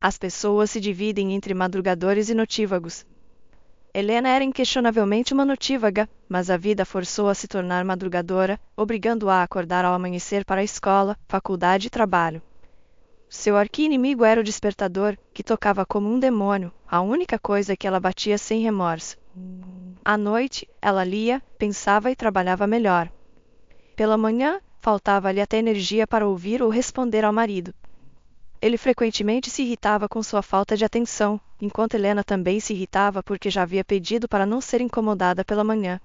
As pessoas se dividem entre madrugadores e notívagos. Helena era inquestionavelmente uma notívaga, mas a vida forçou a se tornar madrugadora, obrigando-a a acordar ao amanhecer para a escola, faculdade e trabalho. Seu arqui-inimigo era o despertador, que tocava como um demônio, a única coisa que ela batia sem remorso. À noite, ela lia, pensava e trabalhava melhor. Pela manhã, faltava-lhe até energia para ouvir ou responder ao marido. Ele frequentemente se irritava com sua falta de atenção, enquanto Helena também se irritava porque já havia pedido para não ser incomodada pela manhã.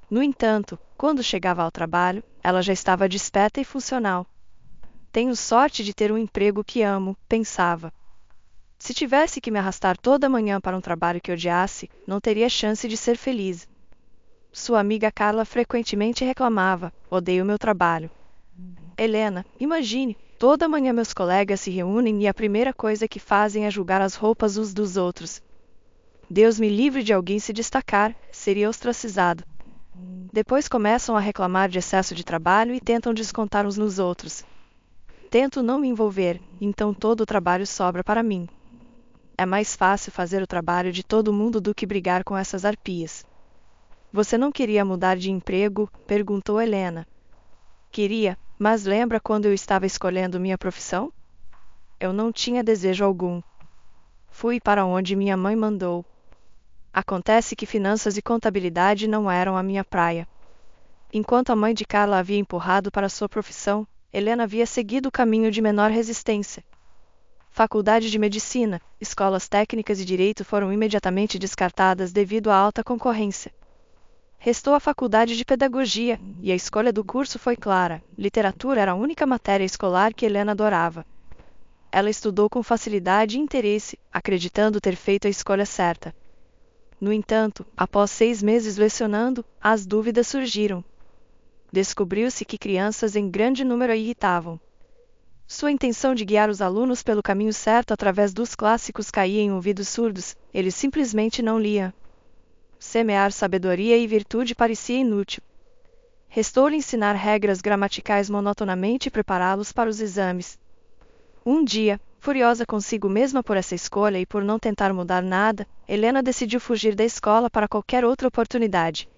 No entanto, quando chegava ao trabalho, ela já estava desperta e funcional. Tenho sorte de ter um emprego que amo, pensava. Se tivesse que me arrastar toda a manhã para um trabalho que odiasse, não teria chance de ser feliz. Sua amiga Carla frequentemente reclamava: odeio meu trabalho. Helena, imagine, toda manhã meus colegas se reúnem e a primeira coisa que fazem é julgar as roupas uns dos outros. Deus me livre de alguém se destacar, seria ostracizado. Depois começam a reclamar de excesso de trabalho e tentam descontar uns nos outros. Tento não me envolver, então todo o trabalho sobra para mim. É mais fácil fazer o trabalho de todo mundo do que brigar com essas arpias. Você não queria mudar de emprego? Perguntou Helena. Queria, mas lembra quando eu estava escolhendo minha profissão? Eu não tinha desejo algum. Fui para onde minha mãe mandou. Acontece que finanças e contabilidade não eram a minha praia. Enquanto a mãe de Carla havia empurrado para sua profissão, Helena havia seguido o caminho de menor resistência. Faculdade de Medicina, escolas técnicas e Direito foram imediatamente descartadas devido à alta concorrência. Restou a Faculdade de Pedagogia, e a escolha do curso foi clara: literatura era a única matéria escolar que Helena adorava. Ela estudou com facilidade e interesse, acreditando ter feito a escolha certa. No entanto, após 6 meses lecionando, as dúvidas surgiram. Descobriu-se que crianças em grande número a irritavam. Sua intenção de guiar os alunos pelo caminho certo através dos clássicos caía em ouvidos surdos, eles simplesmente não liam. Semear sabedoria e virtude parecia inútil. Restou-lhe ensinar regras gramaticais monotonamente e prepará-los para os exames. Um dia, furiosa consigo mesma por essa escolha e por não tentar mudar nada, Helena decidiu fugir da escola para qualquer outra oportunidade.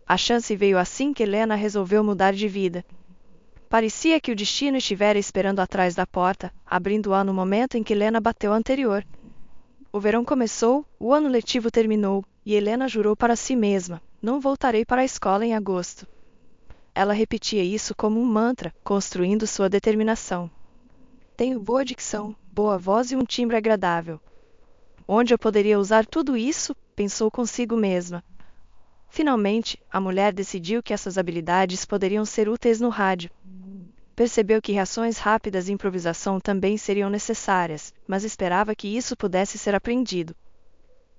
A chance veio assim que Helena resolveu mudar de vida. Parecia que o destino estivera esperando atrás da porta, abrindo-a no momento em que Helena bateu a anterior. O verão começou, o ano letivo terminou, e Helena jurou para si mesma: não voltarei para a escola em agosto. Ela repetia isso como um mantra, construindo sua determinação. Tenho boa dicção, boa voz e um timbre agradável. Onde eu poderia usar tudo isso? Pensou consigo mesma. Finalmente, a mulher decidiu que essas habilidades poderiam ser úteis no rádio. Percebeu que reações rápidas e improvisação também seriam necessárias, mas esperava que isso pudesse ser aprendido.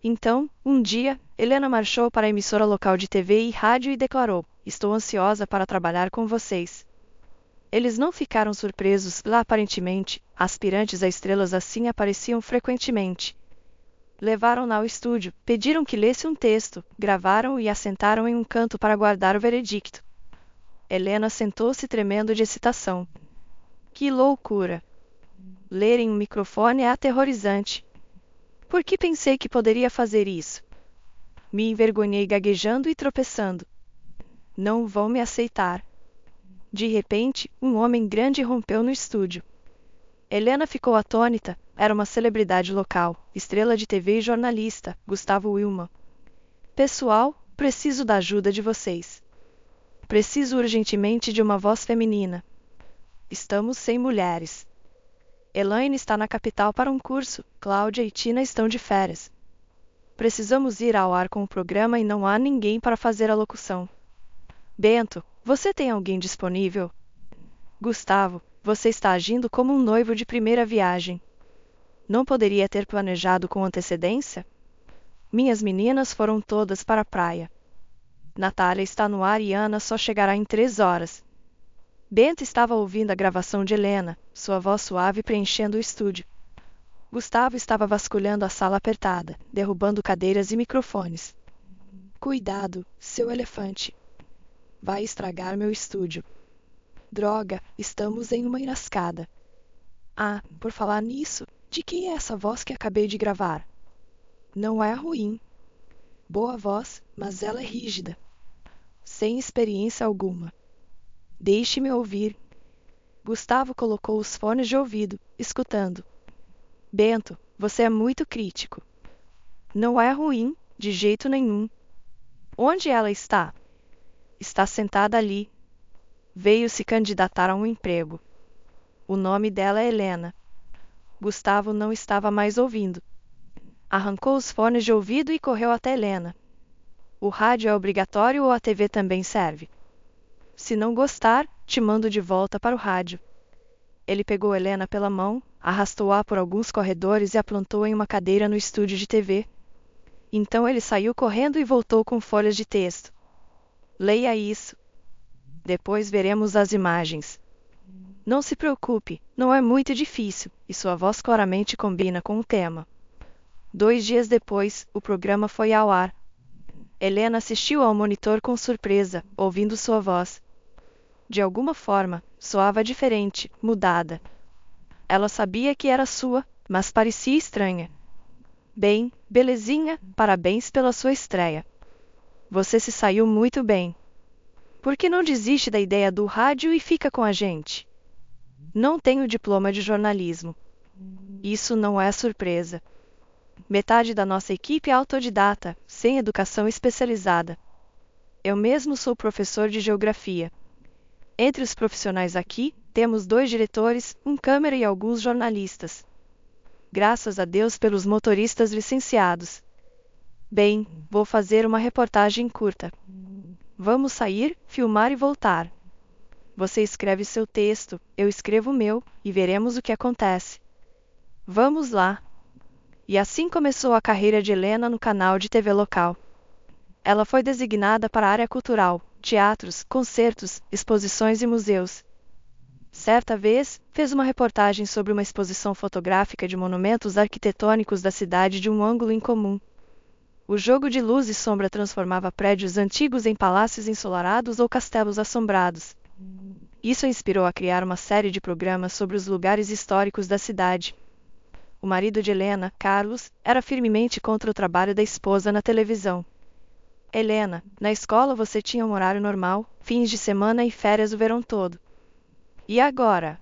Então, um dia, Helena marchou para a emissora local de TV e rádio e declarou: estou ansiosa para trabalhar com vocês. Eles não ficaram surpresos, lá aparentemente, aspirantes a estrelas assim apareciam frequentemente. Levaram-na ao estúdio, pediram que lesse um texto, gravaram-o e a sentaram em um canto para guardar o veredicto. Helena sentou-se tremendo de excitação. Que loucura! Ler em um microfone é aterrorizante. Por que pensei que poderia fazer isso? Me envergonhei gaguejando e tropeçando. Não vão me aceitar. De repente, um homem grande rompeu no estúdio. Helena ficou atônita. Era uma celebridade local, estrela de TV e jornalista, Gustavo Willmann. Pessoal, preciso da ajuda de vocês. Preciso urgentemente de uma voz feminina. Estamos sem mulheres. Elaine está na capital para um curso, Cláudia e Tina estão de férias. Precisamos ir ao ar com o programa e não há ninguém para fazer a locução. Bento, você tem alguém disponível? Gustavo, você está agindo como um noivo de primeira viagem. Não poderia ter planejado com antecedência? Minhas meninas foram todas para a praia. Natália está no ar e Ana só chegará em 3 horas. Bento estava ouvindo a gravação de Helena, sua voz suave preenchendo o estúdio. Gustavo estava vasculhando a sala apertada, derrubando cadeiras e microfones. Cuidado, seu elefante. Vai estragar meu estúdio. Droga, estamos em uma enrascada. Ah, por falar nisso, De quem é essa voz que acabei de gravar? Não é ruim. Boa voz, mas ela é rígida. Sem experiência alguma. Deixe-me ouvir. Gustavo colocou os fones de ouvido, escutando. Bento, você é muito crítico. Não é ruim, de jeito nenhum. Onde ela está? Está sentada ali. Veio se candidatar a um emprego. O nome dela é Helena. Gustavo não estava mais ouvindo. Arrancou os fones de ouvido e correu até Helena. O rádio é obrigatório ou a TV também serve? Se não gostar, te mando de volta para o rádio. Ele pegou Helena pela mão, arrastou-a por alguns corredores e a plantou em uma cadeira no estúdio de TV. Então ele saiu correndo e voltou com folhas de texto. Leia isso. Depois veremos as imagens. Não se preocupe, não é muito difícil, e sua voz claramente combina com o tema. 2 dias depois, o programa foi ao ar. Helena assistiu ao monitor com surpresa, ouvindo sua voz. De alguma forma, soava diferente, mudada. Ela sabia que era sua, mas parecia estranha. Bem, belezinha, parabéns pela sua estreia. Você se saiu muito bem. Por que não desiste da ideia do rádio e fica com a gente? Não tenho diploma de jornalismo. Isso não é surpresa. Metade da nossa equipe é autodidata, sem educação especializada. Eu mesmo sou professor de geografia. Entre os profissionais aqui, temos 2 diretores, um câmera e alguns jornalistas. Graças a Deus pelos motoristas licenciados. Bem, vou fazer uma reportagem curta. Vamos sair, filmar e voltar. Você escreve seu texto, eu escrevo o meu, e veremos o que acontece. Vamos lá. E assim começou a carreira de Helena no canal de TV local. Ela foi designada para a área cultural, teatros, concertos, exposições e museus. Certa vez, fez uma reportagem sobre uma exposição fotográfica de monumentos arquitetônicos da cidade de um ângulo incomum. O jogo de luz e sombra transformava prédios antigos em palácios ensolarados ou castelos assombrados. Isso a inspirou a criar uma série de programas sobre os lugares históricos da cidade. O marido de Helena, Carlos, era firmemente contra o trabalho da esposa na televisão. Helena, na escola você tinha um horário normal, fins de semana e férias o verão todo. E agora?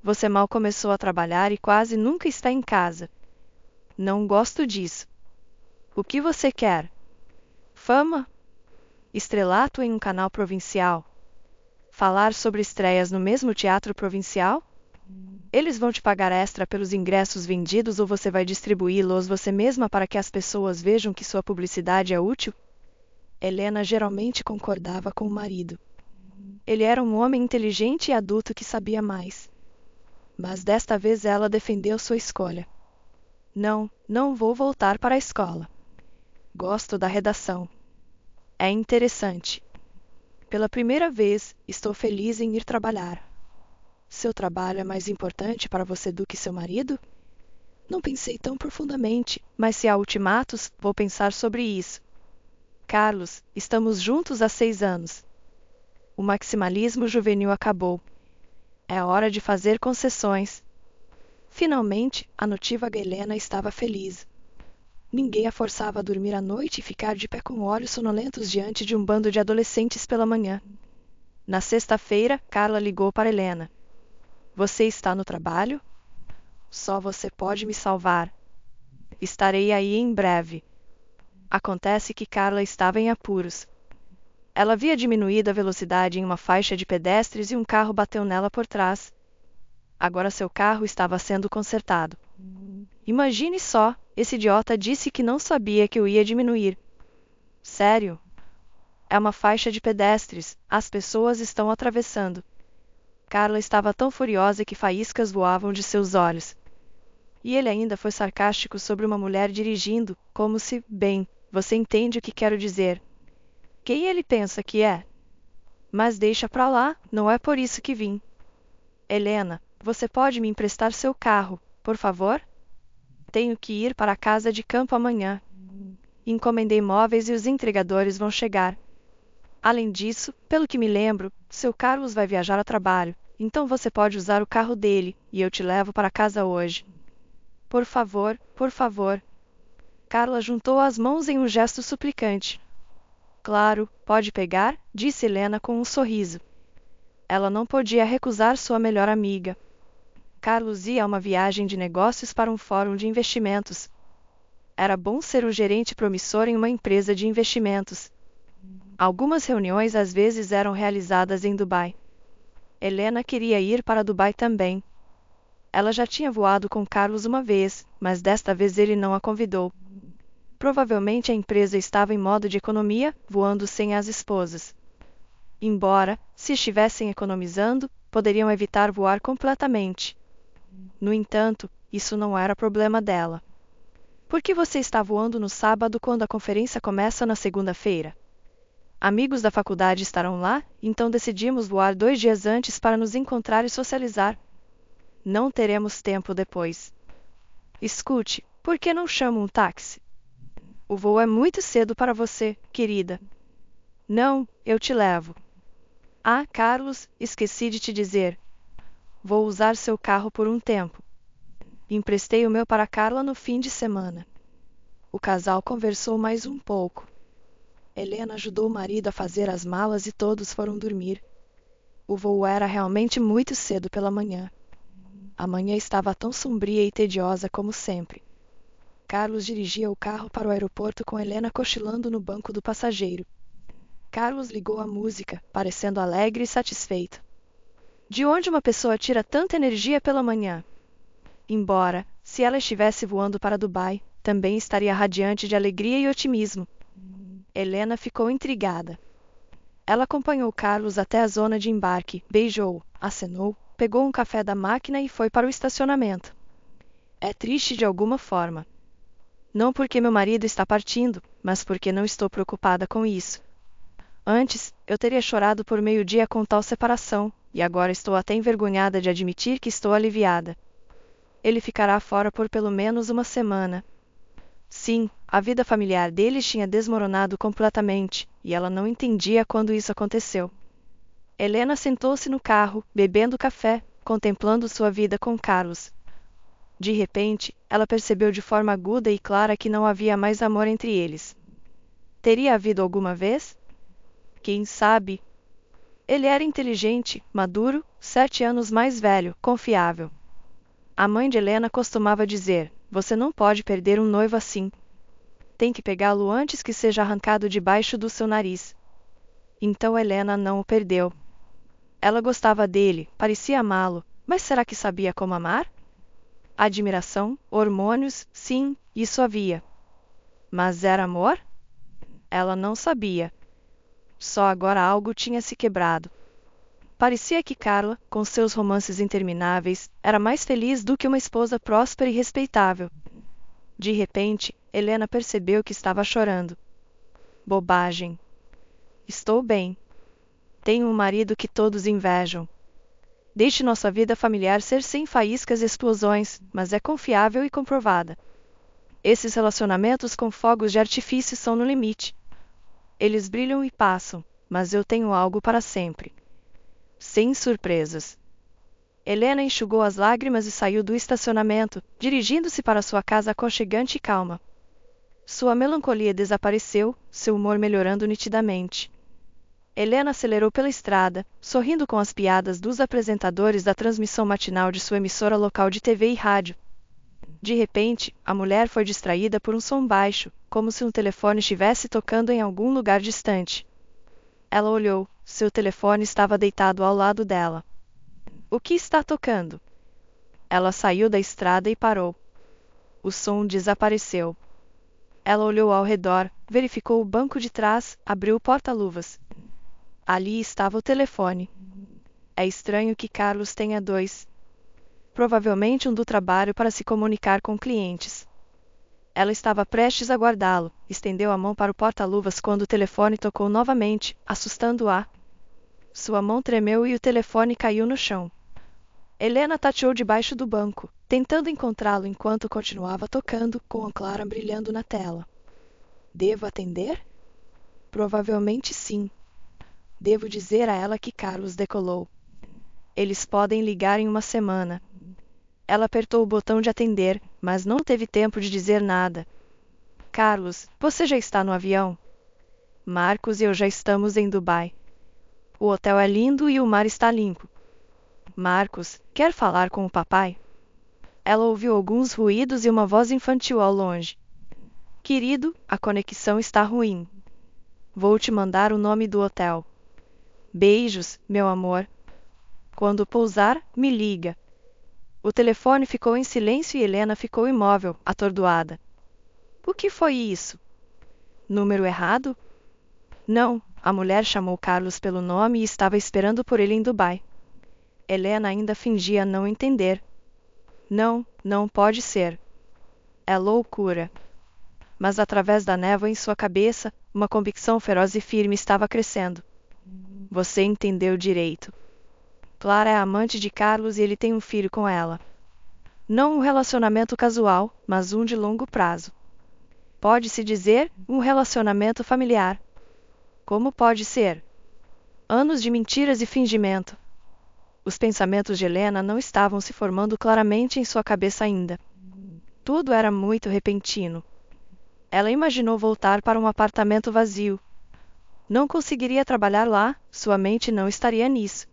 Você mal começou a trabalhar e quase nunca está em casa. Não gosto disso. O que você quer? Fama? Estrelato em um canal provincial? Falar sobre estreias no mesmo teatro provincial? Eles vão te pagar extra pelos ingressos vendidos ou você vai distribuí-los você mesma para que as pessoas vejam que sua publicidade é útil? Helena geralmente concordava com o marido. Ele era um homem inteligente e adulto que sabia mais. Mas desta vez ela defendeu sua escolha. Não, não vou voltar para a escola. Gosto da redação. É interessante. Pela primeira vez, estou feliz em ir trabalhar. Seu trabalho é mais importante para você do que seu marido? Não pensei tão profundamente, mas se há ultimatos, vou pensar sobre isso. Carlos, estamos juntos há 6 anos. O maximalismo juvenil acabou. É hora de fazer concessões. Finalmente, a notívaga Helena estava feliz. Ninguém a forçava a dormir à noite e ficar de pé com olhos sonolentos diante de um bando de adolescentes pela manhã. Na sexta-feira, Carla ligou para Helena. Você está no trabalho? Só você pode me salvar. Estarei aí em breve. Acontece que Carla estava em apuros. Ela havia diminuído a velocidade em uma faixa de pedestres e um carro bateu nela por trás. Agora seu carro estava sendo consertado. Imagine só, esse idiota disse que não sabia que eu ia diminuir. Sério? É uma faixa de pedestres, as pessoas estão atravessando. Carla estava tão furiosa que faíscas voavam de seus olhos. E ele ainda foi sarcástico sobre uma mulher dirigindo, como se, bem, você entende o que quero dizer. Quem ele pensa que é? Mas deixa pra lá, não é por isso que vim. Helena, você pode me emprestar seu carro, por favor? Tenho que ir para a casa de campo amanhã. Encomendei móveis e os entregadores vão chegar. Além disso, pelo que me lembro, seu Carlos vai viajar a trabalho, então você pode usar o carro dele, e eu te levo para casa hoje. Por favor, por favor. Carla juntou as mãos em um gesto suplicante. Claro, pode pegar, disse Helena com um sorriso. Ela não podia recusar sua melhor amiga. Carlos ia a uma viagem de negócios para um fórum de investimentos. Era bom ser um gerente promissor em uma empresa de investimentos. Algumas reuniões às vezes eram realizadas em Dubai. Helena queria ir para Dubai também. Ela já tinha voado com Carlos uma vez, mas desta vez ele não a convidou. Provavelmente a empresa estava em modo de economia, voando sem as esposas. Embora, se estivessem economizando, poderiam evitar voar completamente. No entanto, isso não era problema dela. Por que você está voando no sábado quando a conferência começa na segunda-feira? Amigos da faculdade estarão lá, então decidimos voar 2 dias antes para nos encontrar e socializar. Não teremos tempo depois. Escute, por que não chamo um táxi? O voo é muito cedo para você, querida. Não, eu te levo. Ah, Carlos, esqueci de te dizer. Vou usar seu carro por um tempo. Emprestei o meu para Carla no fim de semana. O casal conversou mais um pouco. Helena ajudou o marido a fazer as malas e todos foram dormir. O voo era realmente muito cedo pela manhã. A manhã estava tão sombria e tediosa como sempre. Carlos dirigia o carro para o aeroporto com Helena cochilando no banco do passageiro. Carlos ligou a música, parecendo alegre e satisfeito. De onde uma pessoa tira tanta energia pela manhã? Embora, se ela estivesse voando para Dubai, também estaria radiante de alegria e otimismo. Helena ficou intrigada. Ela acompanhou Carlos até a zona de embarque, beijou-o, acenou, pegou um café da máquina e foi para o estacionamento. É triste de alguma forma. Não porque meu marido está partindo, mas porque não estou preocupada com isso. Antes, eu teria chorado por meio-dia com tal separação, e agora estou até envergonhada de admitir que estou aliviada. Ele ficará fora por pelo menos uma semana. Sim, a vida familiar deles tinha desmoronado completamente, e ela não entendia quando isso aconteceu. Helena sentou-se no carro, bebendo café, contemplando sua vida com Carlos. De repente, ela percebeu de forma aguda e clara que não havia mais amor entre eles. Teria havido alguma vez? Quem sabe? Ele era inteligente, maduro, 7 anos mais velho, confiável. A mãe de Helena costumava dizer: você não pode perder um noivo assim. Tem que pegá-lo antes que seja arrancado debaixo do seu nariz. Então Helena não o perdeu. Ela gostava dele, parecia amá-lo, mas será que sabia como amar? Admiração, hormônios, sim, isso havia. Mas era amor? Ela não sabia. Só agora algo tinha se quebrado. Parecia que Carla, com seus romances intermináveis, era mais feliz do que uma esposa próspera e respeitável. De repente, Helena percebeu que estava chorando. Bobagem. Estou bem. Tenho um marido que todos invejam. Deixe nossa vida familiar ser sem faíscas e explosões, mas é confiável e comprovada. Esses relacionamentos com fogos de artifício são no limite. Eles brilham e passam, mas eu tenho algo para sempre. Sem surpresas. Helena enxugou as lágrimas e saiu do estacionamento, dirigindo-se para sua casa aconchegante e calma. Sua melancolia desapareceu, seu humor melhorando nitidamente. Helena acelerou pela estrada, sorrindo com as piadas dos apresentadores da transmissão matinal de sua emissora local de TV e rádio. De repente, a mulher foi distraída por um som baixo, como se um telefone estivesse tocando em algum lugar distante. Ela olhou, seu telefone estava deitado ao lado dela. O que está tocando? Ela saiu da estrada e parou. O som desapareceu. Ela olhou ao redor, verificou o banco de trás, abriu o porta-luvas. Ali estava o telefone. É estranho que Carlos tenha 2. Provavelmente um do trabalho para se comunicar com clientes. Ela estava prestes a guardá-lo, estendeu a mão para o porta-luvas quando o telefone tocou novamente, assustando-a. Sua mão tremeu e o telefone caiu no chão. Helena tateou debaixo do banco, tentando encontrá-lo enquanto continuava tocando, com a clara brilhando na tela. Devo atender? Provavelmente sim. Devo dizer a ela que Carlos decolou. Eles podem ligar em uma semana. Ela apertou o botão de atender, mas não teve tempo de dizer nada. Carlos, você já está no avião? Marcos e eu já estamos em Dubai. O hotel é lindo e o mar está limpo. Marcos, quer falar com o papai? Ela ouviu alguns ruídos e uma voz infantil ao longe. Querido, a conexão está ruim. Vou te mandar o nome do hotel. Beijos, meu amor. Quando pousar, me liga. O telefone ficou em silêncio e Helena ficou imóvel, atordoada. O que foi isso? Número errado? Não, a mulher chamou Carlos pelo nome e estava esperando por ele em Dubai. Helena ainda fingia não entender. Não, não pode ser. É loucura. Mas através da névoa em sua cabeça, uma convicção feroz e firme estava crescendo. Você entendeu direito. Clara é amante de Carlos e ele tem um filho com ela. Não um relacionamento casual, mas um de longo prazo. Pode-se dizer, um relacionamento familiar. Como pode ser? Anos de mentiras e fingimento. Os pensamentos de Helena não estavam se formando claramente em sua cabeça ainda. Tudo era muito repentino. Ela imaginou voltar para um apartamento vazio. Não conseguiria trabalhar lá, sua mente não estaria nisso.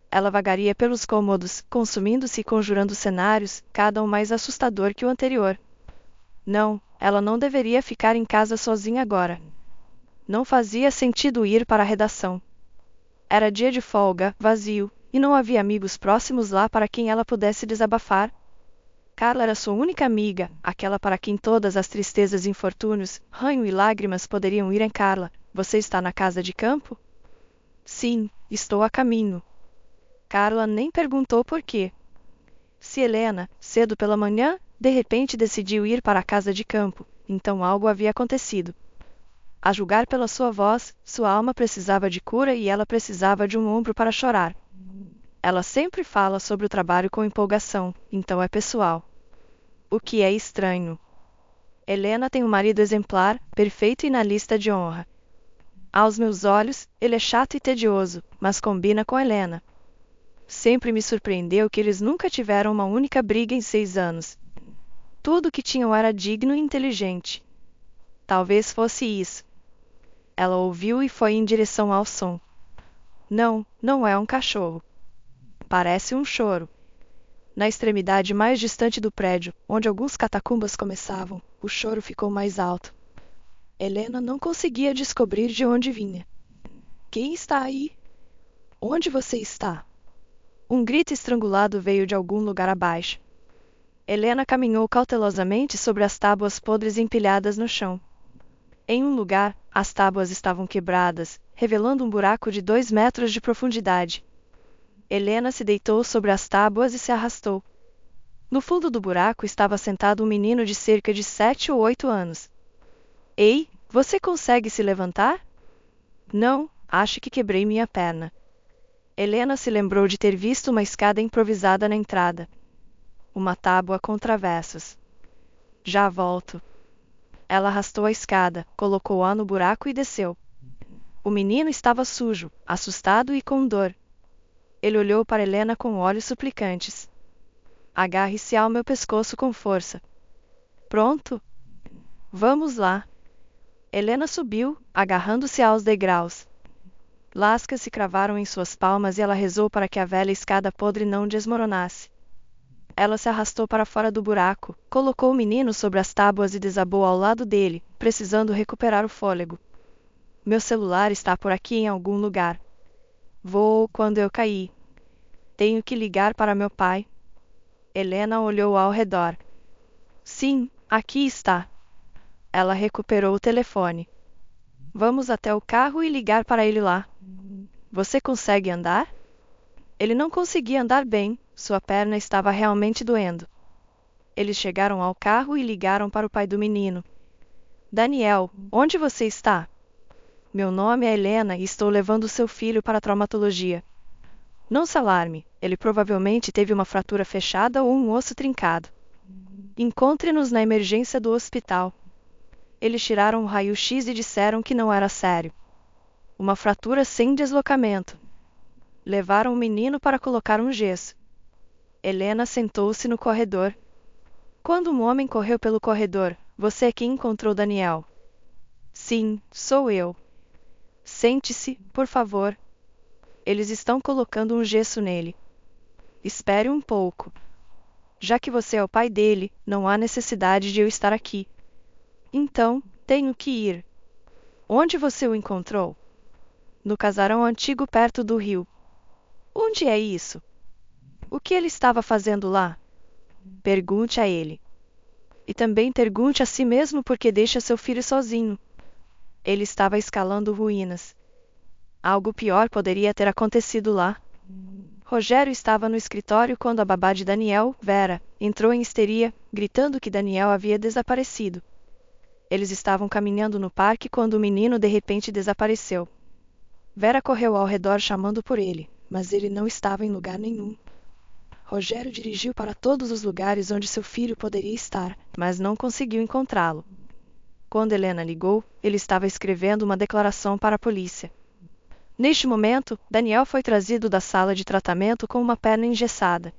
Ela vagaria pelos cômodos, consumindo-se e conjurando cenários, cada um mais assustador que o anterior. Não, ela não deveria ficar em casa sozinha agora. Não fazia sentido ir para a redação. Era dia de folga, vazio, e não havia amigos próximos lá para quem ela pudesse desabafar. Carla era sua única amiga, aquela para quem todas as tristezas e infortúnios, ranho e lágrimas poderiam ir em Carla. Você está na casa de campo? Sim, estou a caminho. Carla nem perguntou por quê. Se Helena, cedo pela manhã, de repente decidiu ir para a casa de campo, então algo havia acontecido. A julgar pela sua voz, sua alma precisava de cura e ela precisava de um ombro para chorar. Ela sempre fala sobre o trabalho com empolgação, então é pessoal. O que é estranho. Helena tem um marido exemplar, perfeito e na lista de honra. Aos meus olhos, ele é chato e tedioso, mas combina com Helena. Sempre me surpreendeu que eles nunca tiveram uma única briga em 6 anos. Tudo que tinham era digno e inteligente. Talvez fosse isso. Ela ouviu e foi em direção ao som. Não, não é um cachorro. Parece um choro. Na extremidade mais distante do prédio, onde alguns catacumbas começavam, o choro ficou mais alto. Helena não conseguia descobrir de onde vinha. Quem está aí? Onde você está? Um grito estrangulado veio de algum lugar abaixo. Helena caminhou cautelosamente sobre as tábuas podres empilhadas no chão. Em um lugar, as tábuas estavam quebradas, revelando um buraco de 2 metros de profundidade. Helena se deitou sobre as tábuas e se arrastou. No fundo do buraco estava sentado um menino de cerca de 7 ou 8 anos. Ei, você consegue se levantar? Não, acho que quebrei minha perna. Helena se lembrou de ter visto uma escada improvisada na entrada. Uma tábua com travessos. Já volto. Ela arrastou a escada, colocou-a no buraco e desceu. O menino estava sujo, assustado e com dor. Ele olhou para Helena com olhos suplicantes. Agarre-se ao meu pescoço com força. Pronto? Vamos lá. Helena subiu, agarrando-se aos degraus. Lascas se cravaram em suas palmas e ela rezou para que a velha escada podre não desmoronasse. Ela se arrastou para fora do buraco, colocou o menino sobre as tábuas e desabou ao lado dele, precisando recuperar o fôlego. Meu celular está por aqui em algum lugar. Vou quando eu cair. Tenho que ligar para meu pai. Helena olhou ao redor. Sim, aqui está. Ela recuperou o telefone. Vamos até o carro e ligar para ele lá. Você consegue andar? Ele não conseguia andar bem, sua perna estava realmente doendo. Eles chegaram ao carro e ligaram para o pai do menino. Daniel, onde você está? Meu nome é Helena e estou levando seu filho para a traumatologia. Não se alarme, ele provavelmente teve uma fratura fechada ou um osso trincado. Encontre-nos na emergência do hospital. Eles tiraram um raio-x e disseram que não era sério. Uma fratura sem deslocamento. Levaram o menino para colocar um gesso. Helena sentou-se no corredor. Quando um homem correu pelo corredor, você é quem encontrou Daniel? Sim, sou eu. Sente-se, por favor. Eles estão colocando um gesso nele. Espere um pouco. Já que você é o pai dele, não há necessidade de eu estar aqui. Então, tenho que ir. Onde você o encontrou? No casarão antigo perto do rio. Onde é isso? O que ele estava fazendo lá? Pergunte a ele. E também pergunte a si mesmo por que deixa seu filho sozinho. Ele estava escalando ruínas. Algo pior poderia ter acontecido lá. Rogério estava no escritório quando a babá de Daniel, Vera, entrou em histeria, gritando que Daniel havia desaparecido. Eles estavam caminhando no parque quando o menino de repente desapareceu. Vera correu ao redor chamando por ele, mas ele não estava em lugar nenhum. Rogério dirigiu para todos os lugares onde seu filho poderia estar, mas não conseguiu encontrá-lo. Quando Helena ligou, ele estava escrevendo uma declaração para a polícia. Neste momento, Daniel foi trazido da sala de tratamento com uma perna engessada.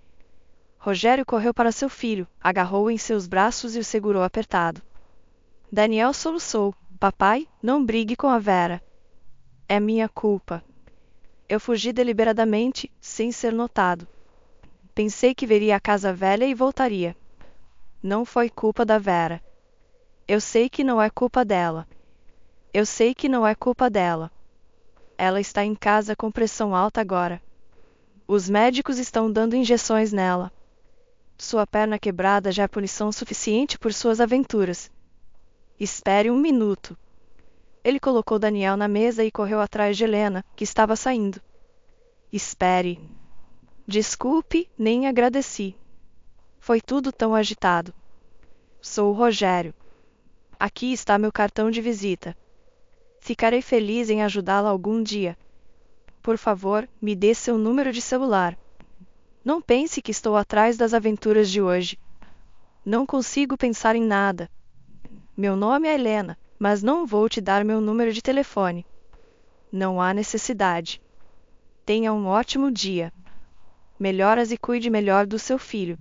Rogério correu para seu filho, agarrou-o em seus braços e o segurou apertado. Daniel soluçou. Papai, não brigue com a Vera. É minha culpa. Eu fugi deliberadamente, sem ser notado. Pensei que veria a casa velha e voltaria. Não foi culpa da Vera. Eu sei que não é culpa dela. Eu sei que não é culpa dela. Ela está em casa com pressão alta agora. Os médicos estão dando injeções nela. Sua perna quebrada já é punição suficiente por suas aventuras. Espere um minuto. Ele colocou Daniel na mesa e correu atrás de Helena, que estava saindo. Espere. Desculpe, nem agradeci. Foi tudo tão agitado. Sou o Rogério. Aqui está meu cartão de visita. Ficarei feliz em ajudá-la algum dia. Por favor, me dê seu número de celular. Não pense que estou atrás das aventuras de hoje. Não consigo pensar em nada. Meu nome é Helena, mas não vou te dar meu número de telefone. Não há necessidade. Tenha um ótimo dia. Melhoras e cuide melhor do seu filho.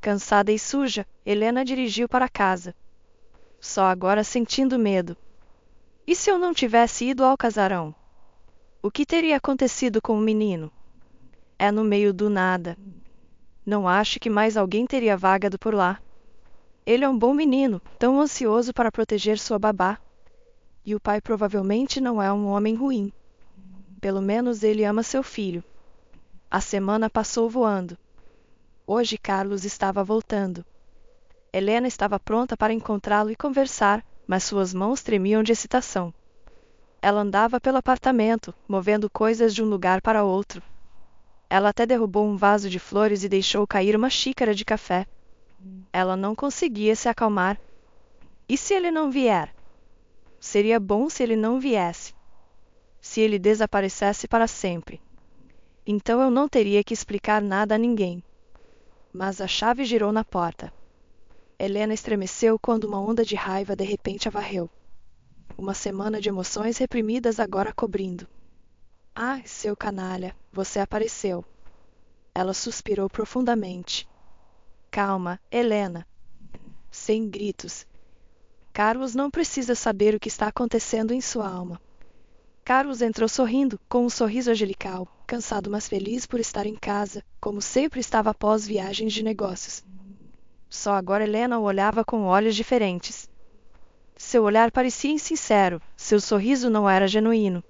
Cansada e suja, Helena dirigiu para casa. Só agora sentindo medo. E se eu não tivesse ido ao casarão? O que teria acontecido com o menino? É no meio do nada. Não acho que mais alguém teria vagado por lá. Ele é um bom menino, tão ansioso para proteger sua babá. E o pai provavelmente não é um homem ruim. Pelo menos ele ama seu filho. A semana passou voando. Hoje Carlos estava voltando. Helena estava pronta para encontrá-lo e conversar, mas suas mãos tremiam de excitação. Ela andava pelo apartamento, movendo coisas de um lugar para outro. Ela até derrubou um vaso de flores e deixou cair uma xícara de café. Ela não conseguia se acalmar. E se ele não vier? Seria bom se ele não viesse. Se ele desaparecesse para sempre. Então eu não teria que explicar nada a ninguém. Mas a chave girou na porta. Helena estremeceu quando uma onda de raiva de repente a varreu. Uma semana de emoções reprimidas agora cobrindo. Ah, seu canalha, você apareceu. Ela suspirou profundamente. Calma, Helena. Sem gritos. Carlos não precisa saber o que está acontecendo em sua alma. Carlos entrou sorrindo, com um sorriso angelical, cansado mas feliz por estar em casa, como sempre estava após viagens de negócios. Só agora Helena o olhava com olhos diferentes. Seu olhar parecia insincero, seu sorriso não era genuíno.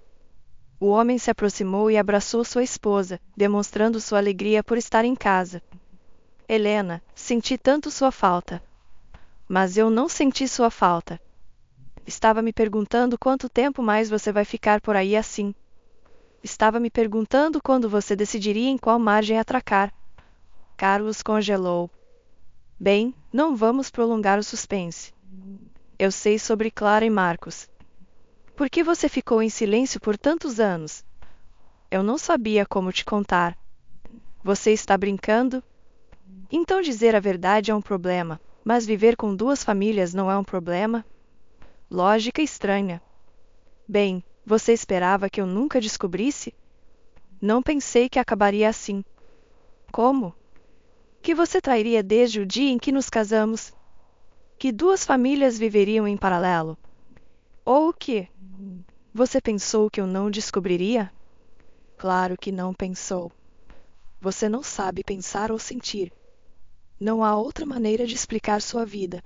O homem se aproximou e abraçou sua esposa, demonstrando sua alegria por estar em casa. Helena, senti tanto sua falta. Mas eu não senti sua falta. Estava me perguntando quanto tempo mais você vai ficar por aí assim. Estava me perguntando quando você decidiria em qual margem atracar. Carlos congelou. Bem, não vamos prolongar o suspense. Eu sei sobre Clara e Marcos. Por que você ficou em silêncio por tantos anos? Eu não sabia como te contar. Você está brincando? Então dizer a verdade é um problema, mas viver com duas famílias não é um problema? Lógica estranha. Bem, você esperava que eu nunca descobrisse? Não pensei que acabaria assim. Como? Que você trairia desde o dia em que nos casamos? Que duas famílias viveriam em paralelo? Ou o que? Você pensou que eu não descobriria? Claro que não pensou. Você não sabe pensar ou sentir. Não há outra maneira de explicar sua vida.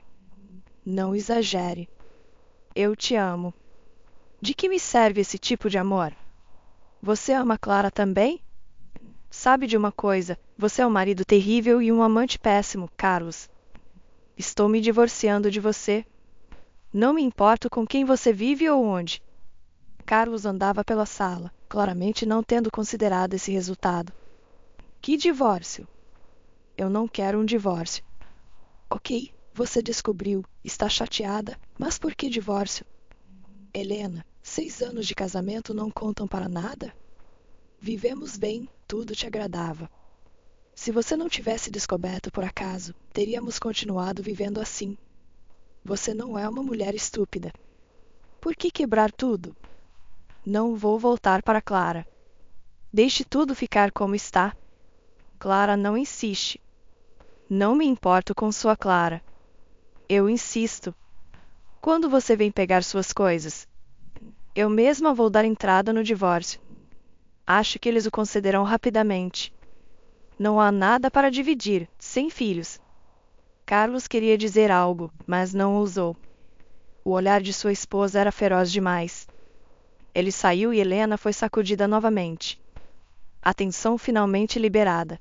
Não exagere. Eu te amo. De que me serve esse tipo de amor? Você ama Clara também? Sabe de uma coisa, você é um marido terrível e um amante péssimo, Carlos. Estou me divorciando de você. Não me importo com quem você vive ou onde. Carlos andava pela sala, claramente não tendo considerado esse resultado. Que divórcio? Eu não quero um divórcio. Ok, você descobriu, está chateada, mas por que divórcio? Helena, 6 anos de casamento não contam para nada? Vivemos bem, tudo te agradava. Se você não tivesse descoberto por acaso, teríamos continuado vivendo assim. Você não é uma mulher estúpida. Por que quebrar tudo? Não vou voltar para Clara. Deixe tudo ficar como está. Clara não insiste. Não me importo com sua Clara. Eu insisto. Quando você vem pegar suas coisas? Eu mesma vou dar entrada no divórcio. Acho que eles o concederão rapidamente. Não há nada para dividir, sem filhos. Carlos queria dizer algo, mas não ousou. O olhar de sua esposa era feroz demais. Ele saiu e Helena foi sacudida novamente. A tensão finalmente liberada.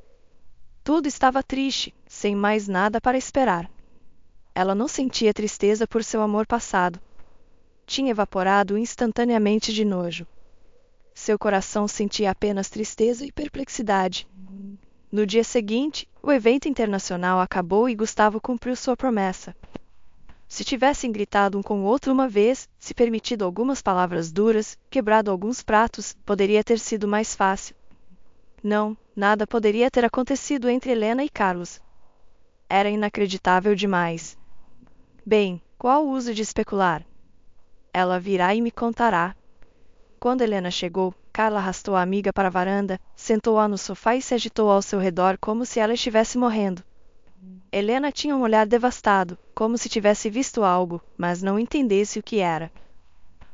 Tudo estava triste, sem mais nada para esperar. Ela não sentia tristeza por seu amor passado. Tinha evaporado instantaneamente de nojo. Seu coração sentia apenas tristeza e perplexidade. No dia seguinte, o evento internacional acabou e Gustavo cumpriu sua promessa. Se tivessem gritado um com o outro uma vez, se permitido algumas palavras duras, quebrado alguns pratos, poderia ter sido mais fácil. Não, nada poderia ter acontecido entre Helena e Carlos. Era inacreditável demais. Bem, qual o uso de especular? Ela virá e me contará. Quando Helena chegou, Carla arrastou a amiga para a varanda, sentou-a no sofá e se agitou ao seu redor como se ela estivesse morrendo. Helena tinha um olhar devastado, como se tivesse visto algo, mas não entendesse o que era.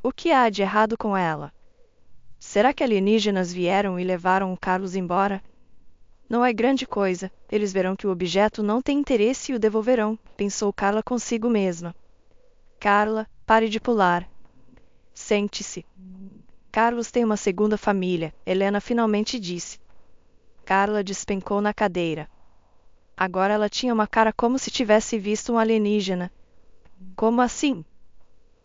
O que há de errado com ela? Será que alienígenas vieram e levaram o Carlos embora? Não é grande coisa, eles verão que o objeto não tem interesse e o devolverão, pensou Carla consigo mesma. Carla, pare de pular. Sente-se. Carlos tem uma segunda família, Helena finalmente disse. Carla despencou na cadeira. Agora ela tinha uma cara como se tivesse visto um alienígena. Como assim?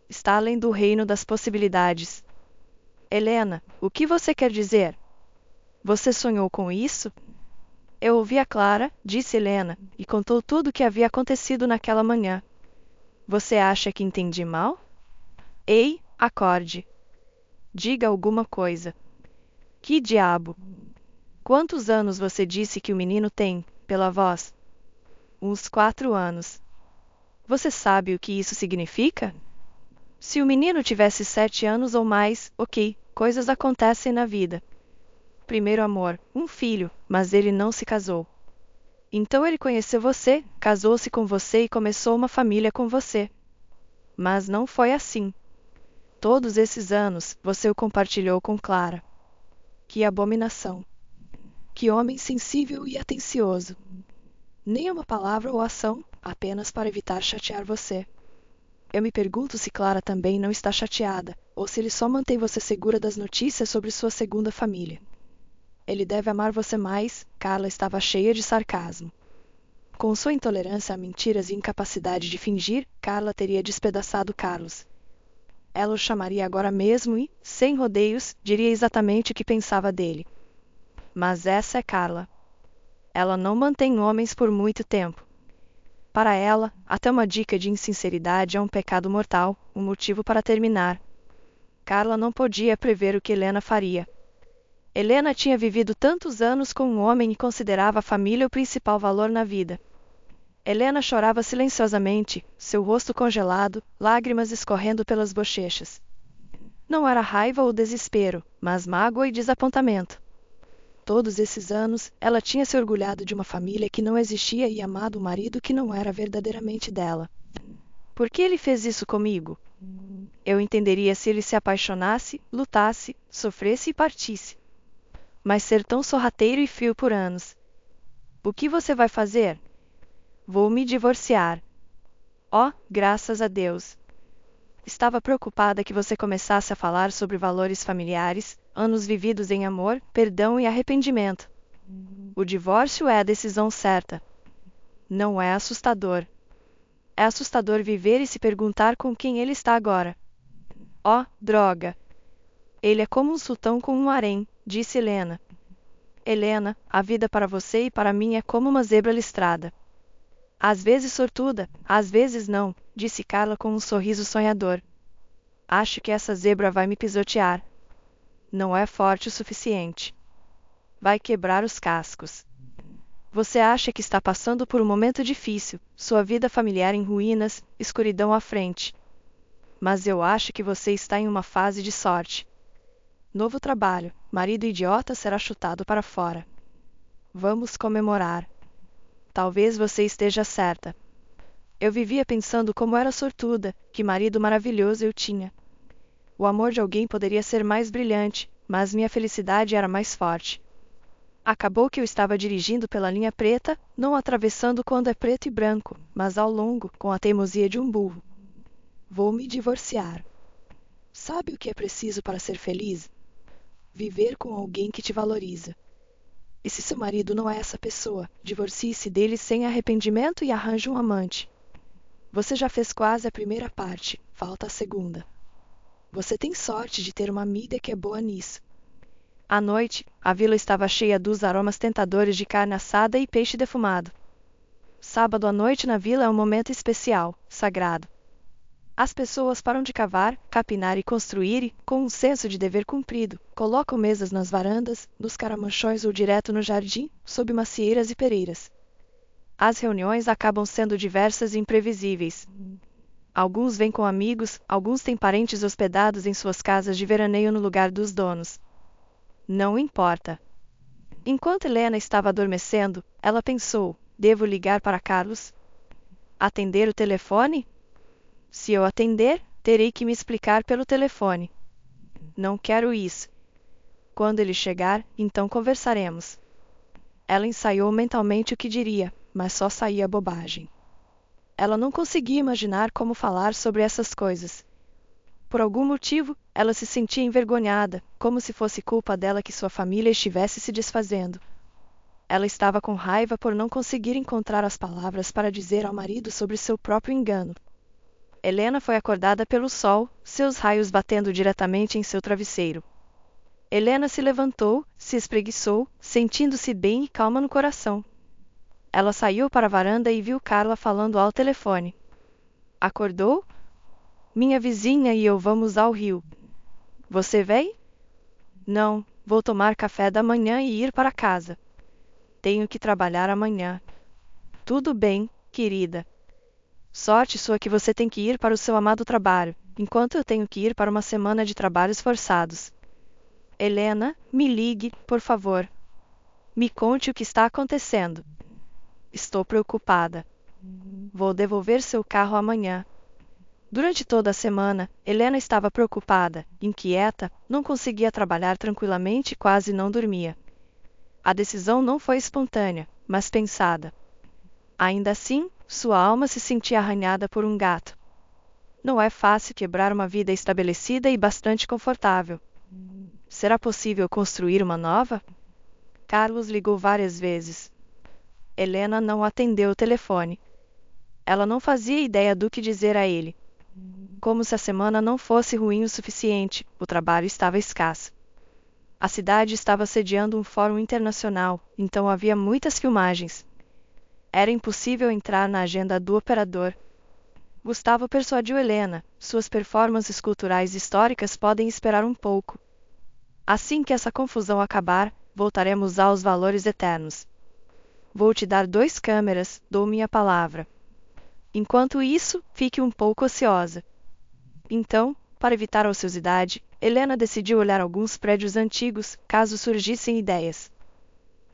Está além do reino das possibilidades. Helena, o que você quer dizer? Você sonhou com isso? Eu ouvi a Clara, disse Helena, e contou tudo o que havia acontecido naquela manhã. Você acha que entendi mal? Ei, acorde. Diga alguma coisa. Que diabo? Quantos anos você disse que o menino tem, pela voz? Uns 4 anos. Você sabe o que isso significa? Se o menino tivesse 7 anos ou mais, ok, coisas acontecem na vida. Primeiro amor, um filho, mas ele não se casou. Então ele conheceu você, casou-se com você e começou uma família com você. Mas não foi assim. Todos esses anos, você o compartilhou com Clara. Que abominação. Que homem sensível e atencioso. Nem uma palavra ou ação, apenas para evitar chatear você. Eu me pergunto se Clara também não está chateada, ou se ele só mantém você segura das notícias sobre sua segunda família. Ele deve amar você mais, Carla estava cheia de sarcasmo. Com sua intolerância a mentiras e incapacidade de fingir, Carla teria despedaçado Carlos. Ela o chamaria agora mesmo e, sem rodeios, diria exatamente o que pensava dele. Mas essa é Carla. Ela não mantém homens por muito tempo. Para ela, até uma dica de insinceridade é um pecado mortal, um motivo para terminar. Carla não podia prever o que Helena faria. Helena tinha vivido tantos anos com um homem e considerava a família o principal valor na vida. Helena chorava silenciosamente, seu rosto congelado, lágrimas escorrendo pelas bochechas. Não era raiva ou desespero, mas mágoa e desapontamento. todos esses anos, ela tinha se orgulhado de uma família que não existia e amado um marido que não era verdadeiramente dela. Por que ele fez isso comigo? Eu entenderia se ele se apaixonasse, lutasse, sofresse e partisse. Mas ser tão sorrateiro e frio por anos. O que você vai fazer? Vou me divorciar. Oh, graças a Deus. Estava preocupada que você começasse a falar sobre valores familiares, anos vividos em amor, perdão e arrependimento. O divórcio é a decisão certa. Não é assustador. É assustador viver e se perguntar com quem ele está agora. Oh, droga! Ele é como um sultão com um harém, disse Helena. Helena, a vida para você e para mim é como uma zebra listrada. Às vezes sortuda, às vezes não, disse Carla com um sorriso sonhador. Acho que essa zebra vai me pisotear. Não é forte o suficiente. Vai quebrar os cascos. Você acha que está passando por um momento difícil, sua vida familiar em ruínas, escuridão à frente. Mas eu acho que você está em uma fase de sorte. Novo trabalho, marido idiota será chutado para fora. Vamos comemorar. Talvez você esteja certa. Eu vivia pensando como era sortuda, que marido maravilhoso eu tinha. O amor de alguém poderia ser mais brilhante, mas minha felicidade era mais forte. Acabou que eu estava dirigindo pela linha preta, não atravessando quando é preto e branco, mas ao longo, com a teimosia de um burro. Vou me divorciar. Sabe o que é preciso para ser feliz? Viver com alguém que te valoriza. E se seu marido não é essa pessoa, divorcie-se dele sem arrependimento e arranje um amante. Você já fez quase a primeira parte, falta a segunda. Você tem sorte de ter uma amiga que é boa nisso. À noite, a vila estava cheia dos aromas tentadores de carne assada e peixe defumado. Sábado à noite na vila é um momento especial, sagrado. As pessoas param de cavar, capinar e construir e, com um senso de dever cumprido, colocam mesas nas varandas, nos caramanchões ou direto no jardim, sob macieiras e pereiras. As reuniões acabam sendo diversas e imprevisíveis. Alguns vêm com amigos, alguns têm parentes hospedados em suas casas de veraneio no lugar dos donos. Não importa. Enquanto Helena estava adormecendo, ela pensou: devo ligar para Carlos? Atender o telefone? Se eu atender, terei que me explicar pelo telefone. Não quero isso. Quando ele chegar, então conversaremos. Ela ensaiou mentalmente o que diria, mas só saía bobagem. Ela não conseguia imaginar como falar sobre essas coisas. Por algum motivo, ela se sentia envergonhada, como se fosse culpa dela que sua família estivesse se desfazendo. Ela estava com raiva por não conseguir encontrar as palavras para dizer ao marido sobre seu próprio engano. Helena foi acordada pelo sol, seus raios batendo diretamente em seu travesseiro. Helena se levantou, se espreguiçou, sentindo-se bem e calma no coração. Ela saiu para a varanda e viu Carla falando ao telefone. Acordou? Minha vizinha e eu vamos ao rio. Você vem? Não, vou tomar café da manhã e ir para casa. Tenho que trabalhar amanhã. Tudo bem, querida. Sorte sua que você tem que ir para o seu amado trabalho, enquanto eu tenho que ir para uma semana de trabalhos forçados. Helena, me ligue, por favor. Me conte o que está acontecendo. Estou preocupada. Vou devolver seu carro amanhã. Durante toda a semana, Helena estava preocupada, inquieta, não conseguia trabalhar tranquilamente e quase não dormia. A decisão não foi espontânea, mas pensada. Ainda assim, sua alma se sentia arranhada por um gato. Não é fácil quebrar uma vida estabelecida e bastante confortável. Será possível construir uma nova? Carlos ligou várias vezes. Helena não atendeu o telefone. Ela não fazia ideia do que dizer a ele. Como se a semana não fosse ruim o suficiente, o trabalho estava escasso. A cidade estava sediando um fórum internacional, então havia muitas filmagens. Era impossível entrar na agenda do operador. Gustavo persuadiu Helena: suas performances culturais históricas podem esperar um pouco. Assim que essa confusão acabar, voltaremos aos valores eternos. Vou te dar 2 câmeras, dou minha palavra. Enquanto isso, fique um pouco ociosa. Então, para evitar a ociosidade, Helena decidiu olhar alguns prédios antigos, caso surgissem ideias.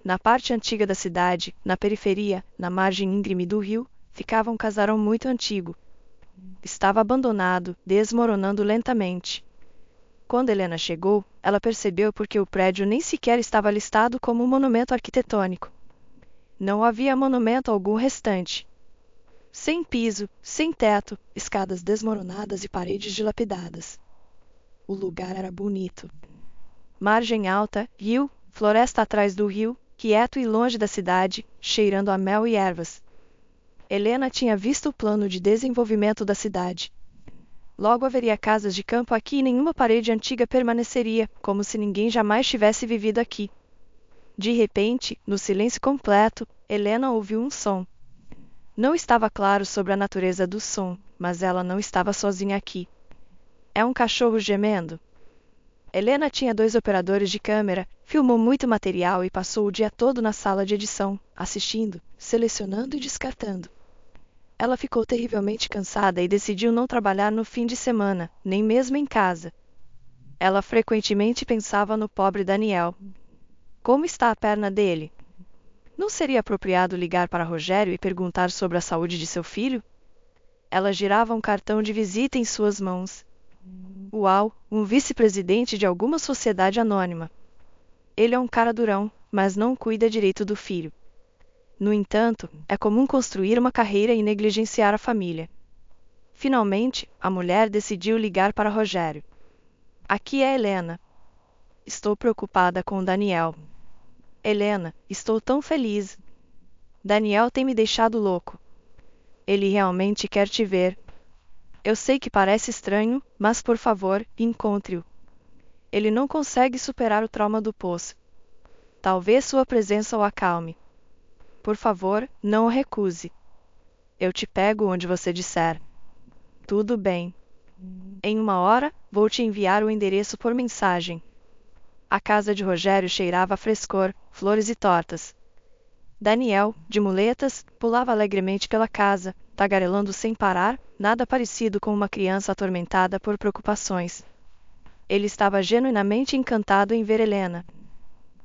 Na parte antiga da cidade, na periferia, na margem íngreme do rio, ficava um casarão muito antigo. Estava abandonado, desmoronando lentamente. Quando Helena chegou, ela percebeu porque o prédio nem sequer estava listado como um monumento arquitetônico. Não havia monumento algum restante. Sem piso, sem teto, escadas desmoronadas e paredes dilapidadas. O lugar era bonito. Margem alta, rio, floresta atrás do rio, quieto e longe da cidade, cheirando a mel e ervas. Helena tinha visto o plano de desenvolvimento da cidade. Logo haveria casas de campo aqui e nenhuma parede antiga permaneceria, como se ninguém jamais tivesse vivido aqui. De repente, no silêncio completo, Helena ouviu um som. Não estava claro sobre a natureza do som, mas ela não estava sozinha aqui. É um cachorro gemendo? Helena tinha 2 operadores de câmera, filmou muito material e passou o dia todo na sala de edição, assistindo, selecionando e descartando. Ela ficou terrivelmente cansada e decidiu não trabalhar no fim de semana, nem mesmo em casa. Ela frequentemente pensava no pobre Daniel. Como está a perna dele? Não seria apropriado ligar para Rogério e perguntar sobre a saúde de seu filho? Ela girava um cartão de visita em suas mãos. Uau, um vice-presidente de alguma sociedade anônima. Ele é um cara durão, mas não cuida direito do filho. No entanto, é comum construir uma carreira e negligenciar a família. Finalmente, a mulher decidiu ligar para Rogério. Aqui é Helena. Estou preocupada com Daniel. Helena, estou tão feliz. Daniel tem me deixado louco. Ele realmente quer te ver. Eu sei que parece estranho, mas por favor, encontre-o. Ele não consegue superar o trauma do poço. Talvez sua presença o acalme. Por favor, não o recuse. Eu te pego onde você disser. Tudo bem. Em 1 hora, vou te enviar o endereço por mensagem. A casa de Rogério cheirava a frescor, flores e tortas. Daniel, de muletas, pulava alegremente pela casa, tagarelando sem parar, nada parecido com uma criança atormentada por preocupações. Ele estava genuinamente encantado em ver Helena.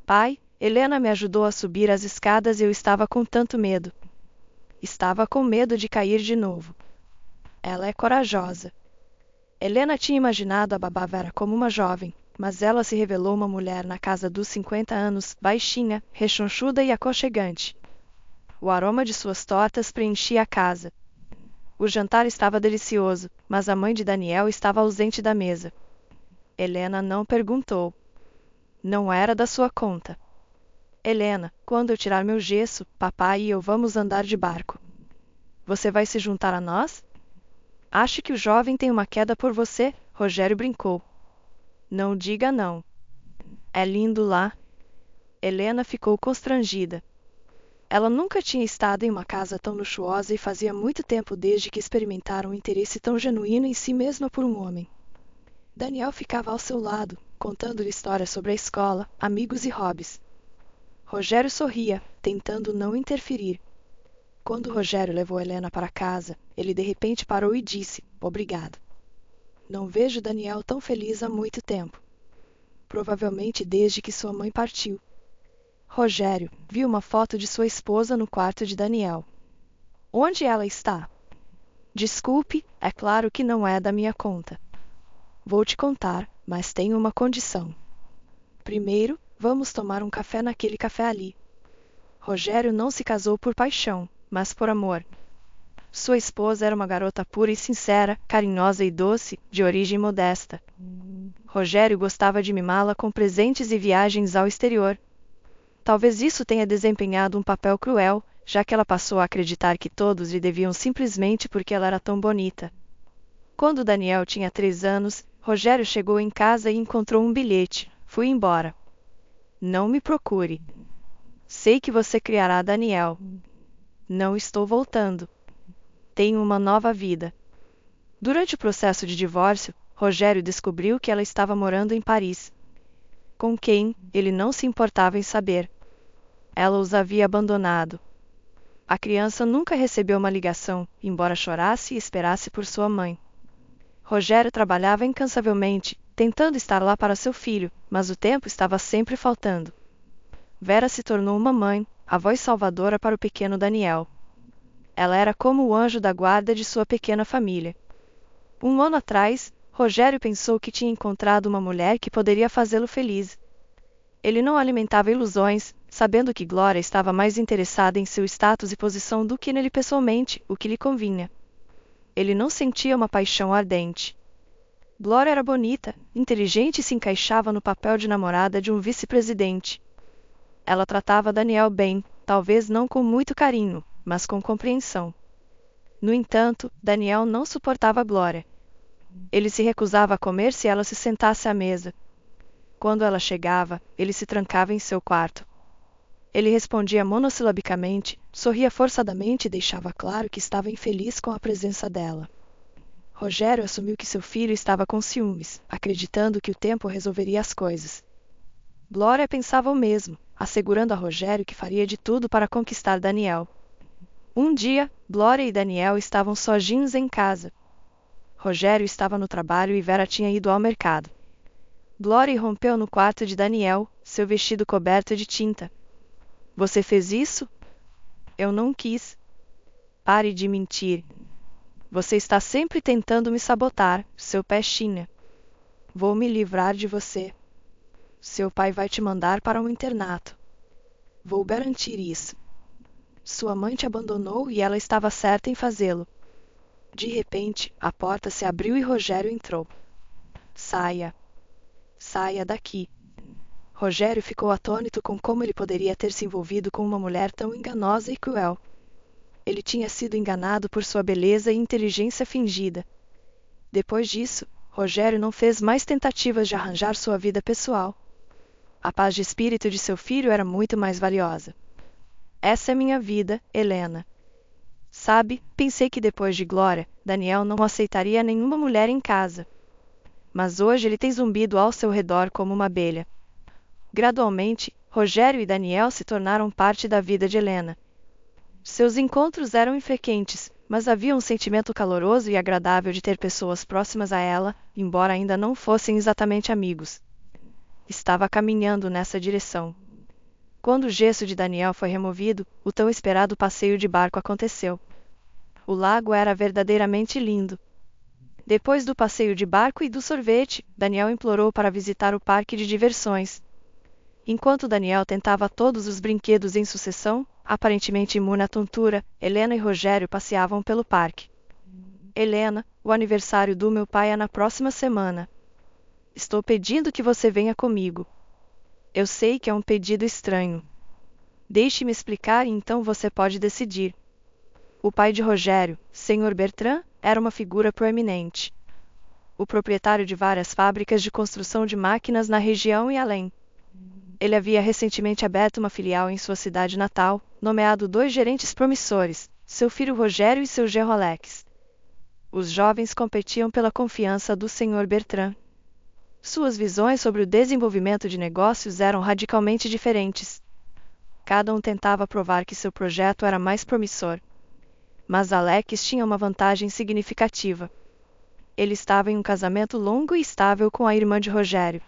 Pai, Helena me ajudou a subir as escadas e eu estava com tanto medo. Estava com medo de cair de novo. Ela é corajosa. Helena tinha imaginado a babá Vera como uma jovem, mas ela se revelou uma mulher na casa dos 50 anos, baixinha, rechonchuda e aconchegante. O aroma de suas tortas preenchia a casa. O jantar estava delicioso, mas a mãe de Daniel estava ausente da mesa. Helena não perguntou. Não era da sua conta. Helena, quando eu tirar meu gesso, papai e eu vamos andar de barco. Você vai se juntar a nós? Acho que o jovem tem uma queda por você, Rogério brincou. Não diga não. É lindo lá. Helena ficou constrangida. Ela nunca tinha estado em uma casa tão luxuosa e fazia muito tempo desde que experimentara um interesse tão genuíno em si mesma por um homem. Daniel ficava ao seu lado, contando-lhe histórias sobre a escola, amigos e hobbies. Rogério sorria, tentando não interferir. Quando Rogério levou Helena para casa, ele de repente parou e disse, obrigado. Não vejo Daniel tão feliz há muito tempo. Provavelmente desde que sua mãe partiu. Rogério viu uma foto de sua esposa no quarto de Daniel. Onde ela está? Desculpe, é claro que não é da minha conta. Vou te contar, mas tenho uma condição. Primeiro, vamos tomar um café naquele café ali. Rogério não se casou por paixão, mas por amor. Sua esposa era uma garota pura e sincera, carinhosa e doce, de origem modesta. Rogério gostava de mimá-la com presentes e viagens ao exterior. Talvez isso tenha desempenhado um papel cruel, já que ela passou a acreditar que todos lhe deviam simplesmente porque ela era tão bonita. Quando Daniel tinha 3 anos, Rogério chegou em casa e encontrou um bilhete. Fui embora. Não me procure. Sei que você criará Daniel. Não estou voltando. Tenho uma nova vida. Durante o processo de divórcio, Rogério descobriu que ela estava morando em Paris. Com quem, ele não se importava em saber. Ela os havia abandonado. A criança nunca recebeu uma ligação, embora chorasse e esperasse por sua mãe. Rogério trabalhava incansavelmente, tentando estar lá para seu filho, mas o tempo estava sempre faltando. Vera se tornou uma mãe, a voz salvadora para o pequeno Daniel. Ela era como o anjo da guarda de sua pequena família. Um ano atrás, Rogério pensou que tinha encontrado uma mulher que poderia fazê-lo feliz. Ele não alimentava ilusões, sabendo que Glória estava mais interessada em seu status e posição do que nele pessoalmente, o que lhe convinha. Ele não sentia uma paixão ardente. Glória era bonita, inteligente e se encaixava no papel de namorada de um vice-presidente. Ela tratava Daniel bem, talvez não com muito carinho, mas com compreensão. No entanto, Daniel não suportava Glória. Ele se recusava a comer se ela se sentasse à mesa. Quando ela chegava, ele se trancava em seu quarto. Ele respondia monossilabicamente, sorria forçadamente e deixava claro que estava infeliz com a presença dela. Rogério assumiu que seu filho estava com ciúmes, acreditando que o tempo resolveria as coisas. Glória pensava o mesmo, assegurando a Rogério que faria de tudo para conquistar Daniel. Um dia, Glória e Daniel estavam sozinhos em casa. Rogério estava no trabalho e Vera tinha ido ao mercado. Glória irrompeu no quarto de Daniel, seu vestido coberto de tinta. Você fez isso? Eu não quis. Pare de mentir. Você está sempre tentando me sabotar, seu pestinha. Vou me livrar de você. Seu pai vai te mandar para um internato. Vou garantir isso. Sua mãe te abandonou e ela estava certa em fazê-lo. De repente, a porta se abriu e Rogério entrou. Saia. Saia daqui. Rogério ficou atônito com como ele poderia ter se envolvido com uma mulher tão enganosa e cruel. Ele tinha sido enganado por sua beleza e inteligência fingida. Depois disso, Rogério não fez mais tentativas de arranjar sua vida pessoal. A paz de espírito de seu filho era muito mais valiosa. Essa é minha vida, Helena. Sabe, pensei que depois de Glória, Daniel não aceitaria nenhuma mulher em casa. Mas hoje ele tem zumbido ao seu redor como uma abelha. Gradualmente, Rogério e Daniel se tornaram parte da vida de Helena. Seus encontros eram infrequentes, mas havia um sentimento caloroso e agradável de ter pessoas próximas a ela, embora ainda não fossem exatamente amigos. Estava caminhando nessa direção. Quando o gesso de Daniel foi removido, o tão esperado passeio de barco aconteceu. O lago era verdadeiramente lindo. Depois do passeio de barco e do sorvete, Daniel implorou para visitar o parque de diversões. Enquanto Daniel tentava todos os brinquedos em sucessão, aparentemente imune à tontura, Helena e Rogério passeavam pelo parque. Helena, o aniversário do meu pai é na próxima semana. Estou pedindo que você venha comigo. Eu sei que é um pedido estranho. Deixe-me explicar e então você pode decidir. O pai de Rogério, Sr. Bertrand, era uma figura proeminente. O proprietário de várias fábricas de construção de máquinas na região e além. Ele havia recentemente aberto uma filial em sua cidade natal, nomeado 2 gerentes promissores, seu filho Rogério e seu genro Alex. Os jovens competiam pela confiança do Sr. Bertrand. Suas visões sobre o desenvolvimento de negócios eram radicalmente diferentes. Cada um tentava provar que seu projeto era mais promissor. Mas Alex tinha uma vantagem significativa. Ele estava em um casamento longo e estável com a irmã de Rogério.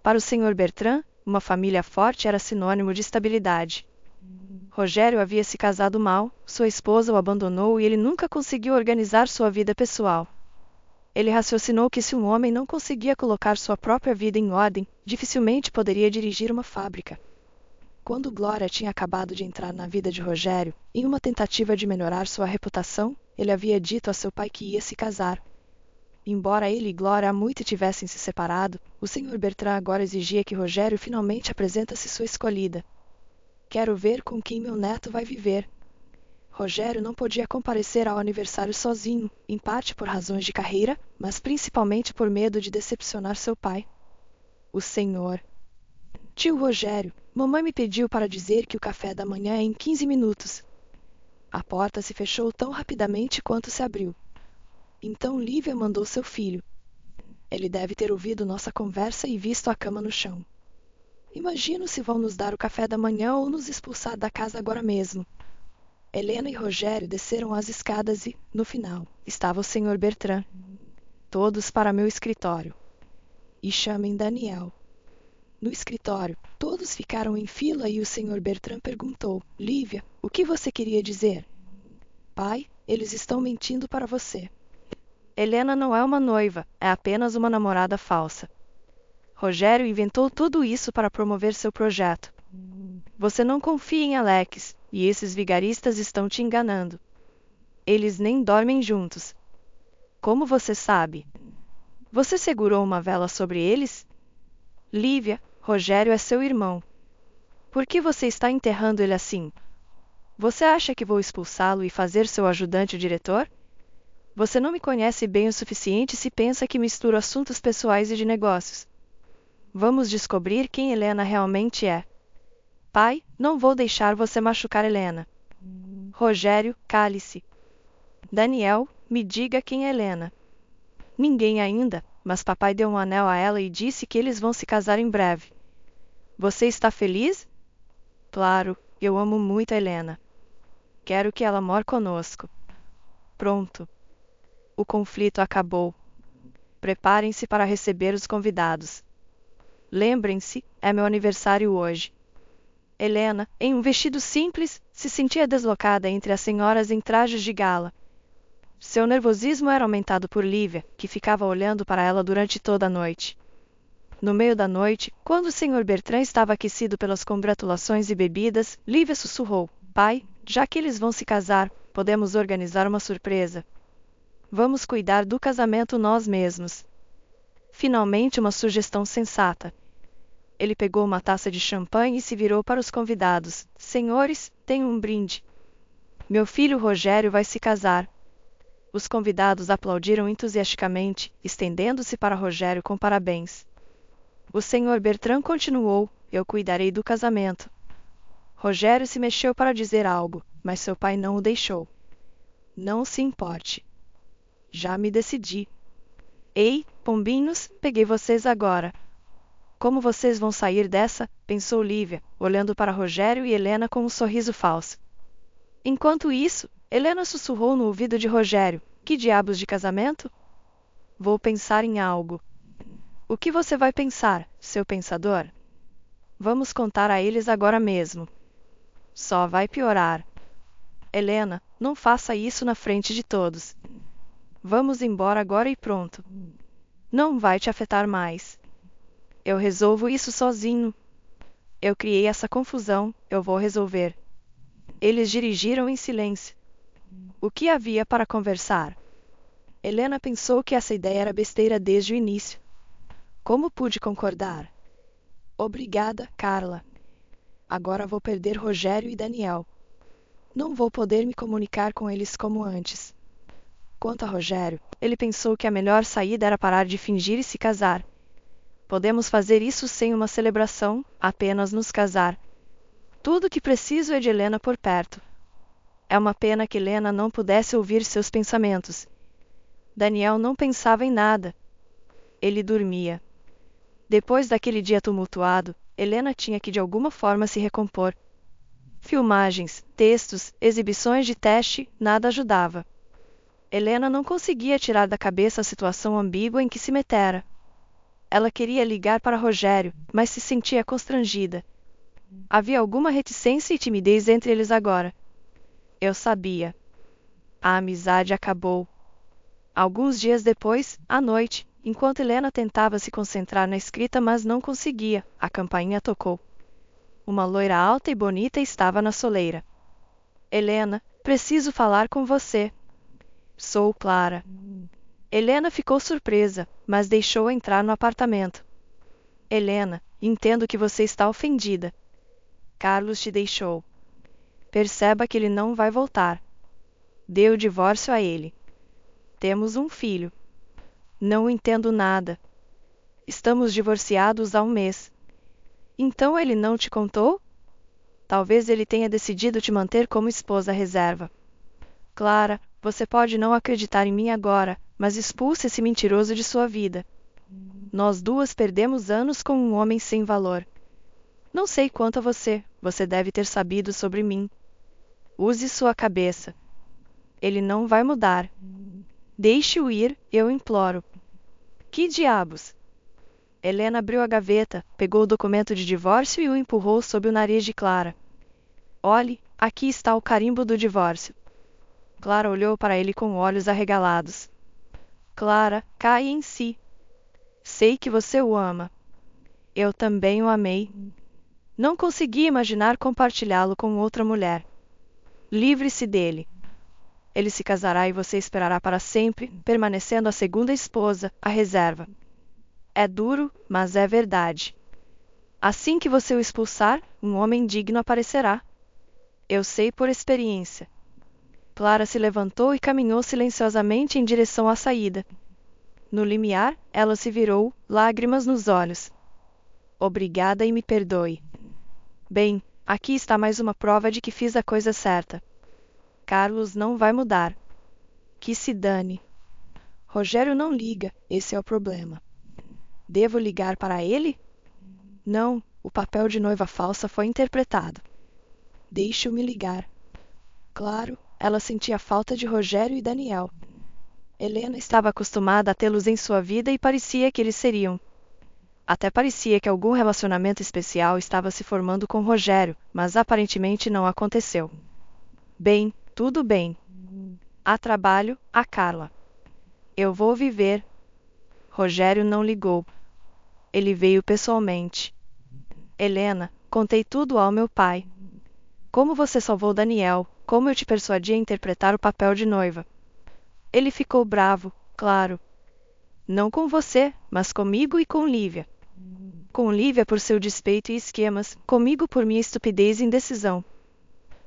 Para o Sr. Bertrand, uma família forte era sinônimo de estabilidade. Rogério havia se casado mal, sua esposa o abandonou e ele nunca conseguiu organizar sua vida pessoal. Ele raciocinou que se um homem não conseguia colocar sua própria vida em ordem, dificilmente poderia dirigir uma fábrica. Quando Glória tinha acabado de entrar na vida de Rogério, em uma tentativa de melhorar sua reputação, ele havia dito a seu pai que ia se casar. Embora ele e Glória há muito tivessem se separado, o Sr. Bertrand agora exigia que Rogério finalmente apresentasse sua escolhida. Quero ver com quem meu neto vai viver. Rogério não podia comparecer ao aniversário sozinho, em parte por razões de carreira, mas principalmente por medo de decepcionar seu pai. O senhor. Tio Rogério, mamãe me pediu para dizer que o café da manhã é em 15 minutos. A porta se fechou tão rapidamente quanto se abriu. Então Lívia mandou seu filho. Ele deve ter ouvido nossa conversa e visto a cama no chão. Imagino se vão nos dar o café da manhã ou nos expulsar da casa agora mesmo. Helena e Rogério desceram as escadas e, no final, estava o Sr. Bertrand. Todos para meu escritório. E chamem Daniel. No escritório, todos ficaram em fila e o Sr. Bertrand perguntou: Lívia, o que você queria dizer? Pai, eles estão mentindo para você. Helena não é uma noiva, é apenas uma namorada falsa. Rogério inventou tudo isso para promover seu projeto. Você não confia em Alex, e esses vigaristas estão te enganando. Eles nem dormem juntos. Como você sabe? Você segurou uma vela sobre eles? Lívia, Rogério é seu irmão. Por que você está enterrando ele assim? Você acha que vou expulsá-lo e fazer seu ajudante diretor? Você não me conhece bem o suficiente se pensa que misturo assuntos pessoais e de negócios. Vamos descobrir quem Helena realmente é. Pai, não vou deixar você machucar Helena. Rogério, cale-se. Daniel, me diga quem é Helena. Ninguém ainda, mas papai deu um anel a ela e disse que eles vão se casar em breve. Você está feliz? Claro, eu amo muito a Helena. Quero que ela more conosco. Pronto. O conflito acabou. Preparem-se para receber os convidados. Lembrem-se, é meu aniversário hoje. Helena, em um vestido simples, se sentia deslocada entre as senhoras em trajes de gala. Seu nervosismo era aumentado por Lívia, que ficava olhando para ela durante toda a noite. No meio da noite, quando o Sr. Bertrand estava aquecido pelas congratulações e bebidas, Lívia sussurrou: Pai, já que eles vão se casar, podemos organizar uma surpresa. Vamos cuidar do casamento nós mesmos. Finalmente, uma sugestão sensata. Ele pegou uma taça de champanhe e se virou para os convidados. Senhores, tenho um brinde. Meu filho Rogério vai se casar. Os convidados aplaudiram entusiasticamente, estendendo-se para Rogério com parabéns. O Sr. Bertrand continuou: Eu cuidarei do casamento. Rogério se mexeu para dizer algo, mas seu pai não o deixou. Não se importe. Já me decidi. Ei, pombinhos, peguei vocês agora. Como vocês vão sair dessa? Pensou Lívia, olhando para Rogério e Helena com um sorriso falso. Enquanto isso, Helena sussurrou no ouvido de Rogério: Que diabos de casamento? Vou pensar em algo. O que você vai pensar, seu pensador? Vamos contar a eles agora mesmo. Só vai piorar. Helena, não faça isso na frente de todos. Vamos embora agora e pronto. Não vai te afetar mais. Eu resolvo isso sozinho. Eu criei essa confusão, eu vou resolver. Eles dirigiram em silêncio. O que havia para conversar? Helena pensou que essa ideia era besteira desde o início. Como pude concordar? Obrigada, Carla. Agora vou perder Rogério e Daniel. Não vou poder me comunicar com eles como antes. Quanto a Rogério, ele pensou que a melhor saída era parar de fingir e se casar. Podemos fazer isso sem uma celebração, apenas nos casar. Tudo o que preciso é de Helena por perto. É uma pena que Helena não pudesse ouvir seus pensamentos. Daniel não pensava em nada. Ele dormia. Depois daquele dia tumultuado, Helena tinha que de alguma forma se recompor. Filmagens, textos, exibições de teste, nada ajudava. Helena não conseguia tirar da cabeça a situação ambígua em que se metera. Ela queria ligar para Rogério, mas se sentia constrangida. Havia alguma reticência e timidez entre eles agora. Eu sabia. A amizade acabou. Alguns dias depois, à noite, enquanto Helena tentava se concentrar na escrita mas não conseguia, a campainha tocou. Uma loira alta e bonita estava na soleira. Helena, preciso falar com você. Sou Clara. Helena ficou surpresa, mas deixou entrar no apartamento. Helena, entendo que você está ofendida. Carlos te deixou. Perceba que ele não vai voltar. Dê o divórcio a ele. Temos um filho. Não entendo nada. Estamos divorciados há um mês. Então ele não te contou? Talvez ele tenha decidido te manter como esposa reserva. Clara, você pode não acreditar em mim agora, mas expulse esse mentiroso de sua vida. Nós duas perdemos anos com um homem sem valor. Não sei quanto a você, você deve ter sabido sobre mim. Use sua cabeça. Ele não vai mudar. Deixe-o ir, eu imploro. Que diabos? Helena abriu a gaveta, pegou o documento de divórcio e o empurrou sob o nariz de Clara. Olhe, aqui está o carimbo do divórcio. Clara olhou para ele com olhos arregalados. Clara, cai em si. Sei que você o ama. Eu também o amei. Não consegui imaginar compartilhá-lo com outra mulher. Livre-se dele. Ele se casará e você esperará para sempre, permanecendo a segunda esposa, a reserva. É duro, mas é verdade. Assim que você o expulsar, um homem digno aparecerá. Eu sei por experiência. Clara se levantou e caminhou silenciosamente em direção à saída. No limiar, ela se virou, lágrimas nos olhos. Obrigada e me perdoe. Bem, aqui está mais uma prova de que fiz a coisa certa. Carlos não vai mudar. Que se dane. Rogério não liga, esse é o problema. Devo ligar para ele? Não, o papel de noiva falsa foi interpretado. Deixe-o me ligar. Claro, ela sentia falta de Rogério e Daniel. Helena estava acostumada a tê-los em sua vida e parecia que eles seriam. Até parecia que algum relacionamento especial estava se formando com Rogério, mas aparentemente não aconteceu. Bem, tudo bem. Há trabalho, há Carla. Eu vou viver. Rogério não ligou. Ele veio pessoalmente. Helena, contei tudo ao meu pai. Como você salvou Daniel, como eu te persuadi a interpretar o papel de noiva. Ele ficou bravo, claro. Não com você, mas comigo e com Lívia. Com Lívia por seu despeito e esquemas, comigo por minha estupidez e indecisão.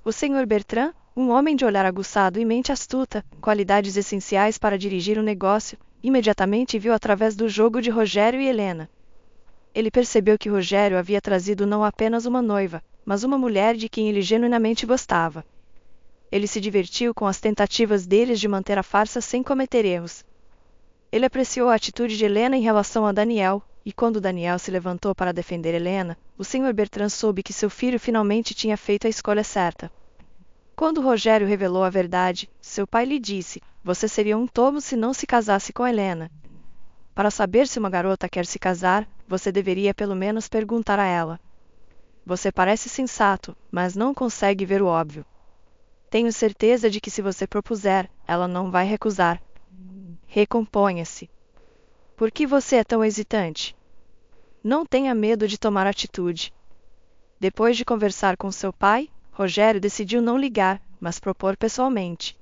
O Sr. Bertrand, um homem de olhar aguçado e mente astuta, qualidades essenciais para dirigir um negócio, imediatamente viu através do jogo de Rogério e Helena. Ele percebeu que Rogério havia trazido não apenas uma noiva, mas uma mulher de quem ele genuinamente gostava. Ele se divertiu com as tentativas deles de manter a farsa sem cometer erros. Ele apreciou a atitude de Helena em relação a Daniel, e quando Daniel se levantou para defender Helena, o Sr. Bertrand soube que seu filho finalmente tinha feito a escolha certa. Quando Rogério revelou a verdade, seu pai lhe disse: você seria um tomo se não se casasse com Helena. Para saber se uma garota quer se casar, você deveria pelo menos perguntar a ela. Você parece sensato, mas não consegue ver o óbvio. Tenho certeza de que se você propuser, ela não vai recusar. Recomponha-se. Por que você é tão hesitante? Não tenha medo de tomar atitude. Depois de conversar com seu pai, Rogério decidiu não ligar, mas propor pessoalmente.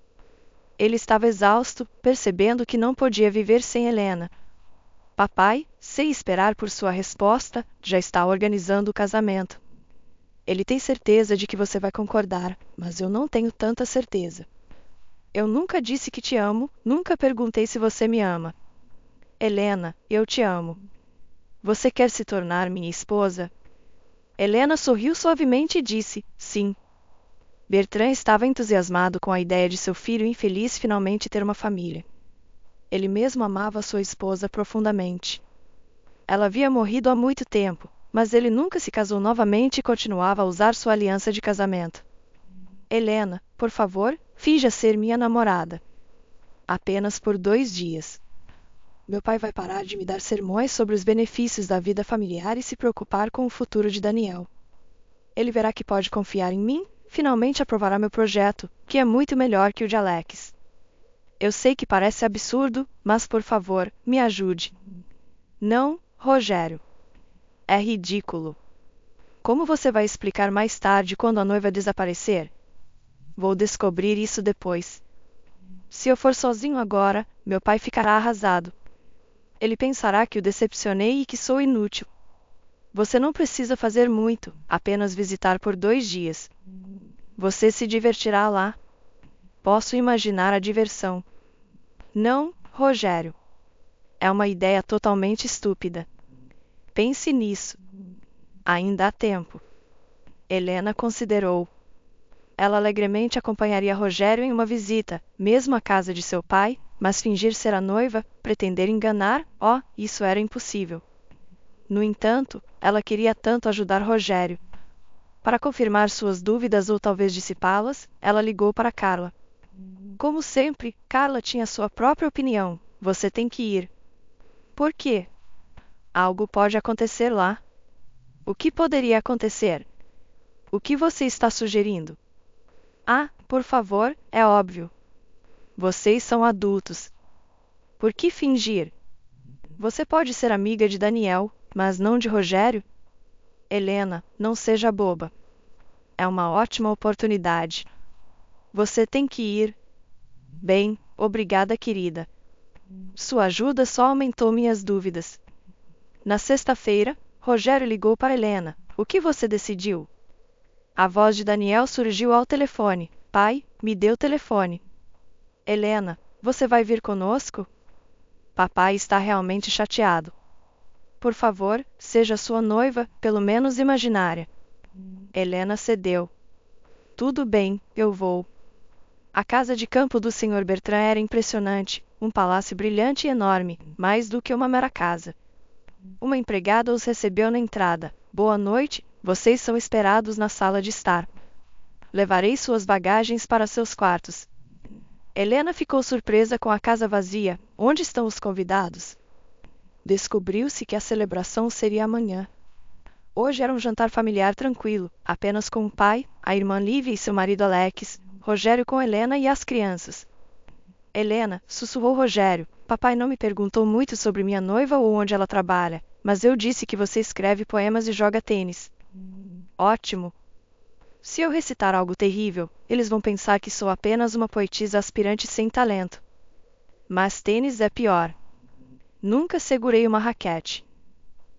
Ele estava exausto, percebendo que não podia viver sem Helena. Papai, sei esperar por sua resposta, já está organizando o casamento. Ele tem certeza de que você vai concordar, mas eu não tenho tanta certeza. Eu nunca disse que te amo, nunca perguntei se você me ama. Helena, eu te amo. Você quer se tornar minha esposa? Helena sorriu suavemente e disse, sim. Bertrand estava entusiasmado com a ideia de seu filho infeliz finalmente ter uma família. Ele mesmo amava sua esposa profundamente. Ela havia morrido há muito tempo, mas ele nunca se casou novamente e continuava a usar sua aliança de casamento. Helena, por favor, finja ser minha namorada. Apenas por 2 dias. Meu pai vai parar de me dar sermões sobre os benefícios da vida familiar e se preocupar com o futuro de Daniel. Ele verá que pode confiar em mim, finalmente aprovará meu projeto, que é muito melhor que o de Alex. Eu sei que parece absurdo, mas por favor, me ajude. Não, Rogério. É ridículo. Como você vai explicar mais tarde quando a noiva desaparecer? Vou descobrir isso depois. Se eu for sozinho agora, meu pai ficará arrasado. Ele pensará que o decepcionei e que sou inútil. Você não precisa fazer muito, apenas visitar por 2 dias. Você se divertirá lá. Posso imaginar a diversão. Não, Rogério. É uma ideia totalmente estúpida. Pense nisso. Ainda há tempo. Helena considerou. Ela alegremente acompanharia Rogério em uma visita, mesmo à casa de seu pai, mas fingir ser a noiva, pretender enganar, isso era impossível. No entanto, ela queria tanto ajudar Rogério. Para confirmar suas dúvidas ou talvez dissipá-las, ela ligou para Carla. Como sempre, Carla tinha sua própria opinião. Você tem que ir. Por quê? Algo pode acontecer lá. O que poderia acontecer? O que você está sugerindo? Ah, por favor, é óbvio. Vocês são adultos. Por que fingir? Você pode ser amiga de Daniel, mas não de Rogério? Helena, não seja boba. É uma ótima oportunidade. Você tem que ir. Bem, obrigada, querida. Sua ajuda só aumentou minhas dúvidas. Na sexta-feira, Rogério ligou para Helena. O que você decidiu? A voz de Daniel surgiu ao telefone. Pai, me dê o telefone. Helena, você vai vir conosco? Papai está realmente chateado. Por favor, seja sua noiva, pelo menos imaginária. Helena cedeu. Tudo bem, eu vou. A casa de campo do Sr. Bertrand era impressionante, um palácio brilhante e enorme, mais do que uma mera casa. Uma empregada os recebeu na entrada. Boa noite, vocês são esperados na sala de estar. Levarei suas bagagens para seus quartos. Helena ficou surpresa com a casa vazia. Onde estão os convidados? Descobriu-se que a celebração seria amanhã. Hoje era um jantar familiar tranquilo, apenas com o pai, a irmã Lívia e seu marido Alex, Rogério com Helena e as crianças. Helena, sussurrou Rogério, papai não me perguntou muito sobre minha noiva ou onde ela trabalha, mas eu disse que você escreve poemas e joga tênis. Ótimo! Se eu recitar algo terrível, eles vão pensar que sou apenas uma poetisa aspirante sem talento. Mas tênis é pior. Nunca segurei uma raquete.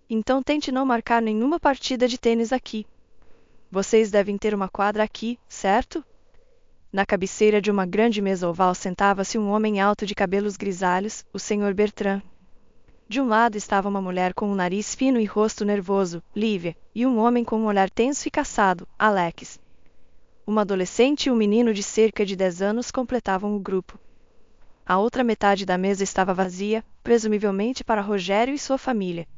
Então tente não marcar nenhuma partida de tênis aqui. Vocês devem ter uma quadra aqui, certo? Na cabeceira de uma grande mesa oval sentava-se um homem alto de cabelos grisalhos, o Sr. Bertrand. De um lado estava uma mulher com um nariz fino e rosto nervoso, Lívia, e um homem com um olhar tenso e cansado, Alex. Uma adolescente e um menino de cerca de 10 anos completavam o grupo. A outra metade da mesa estava vazia, presumivelmente para Rogério e sua família.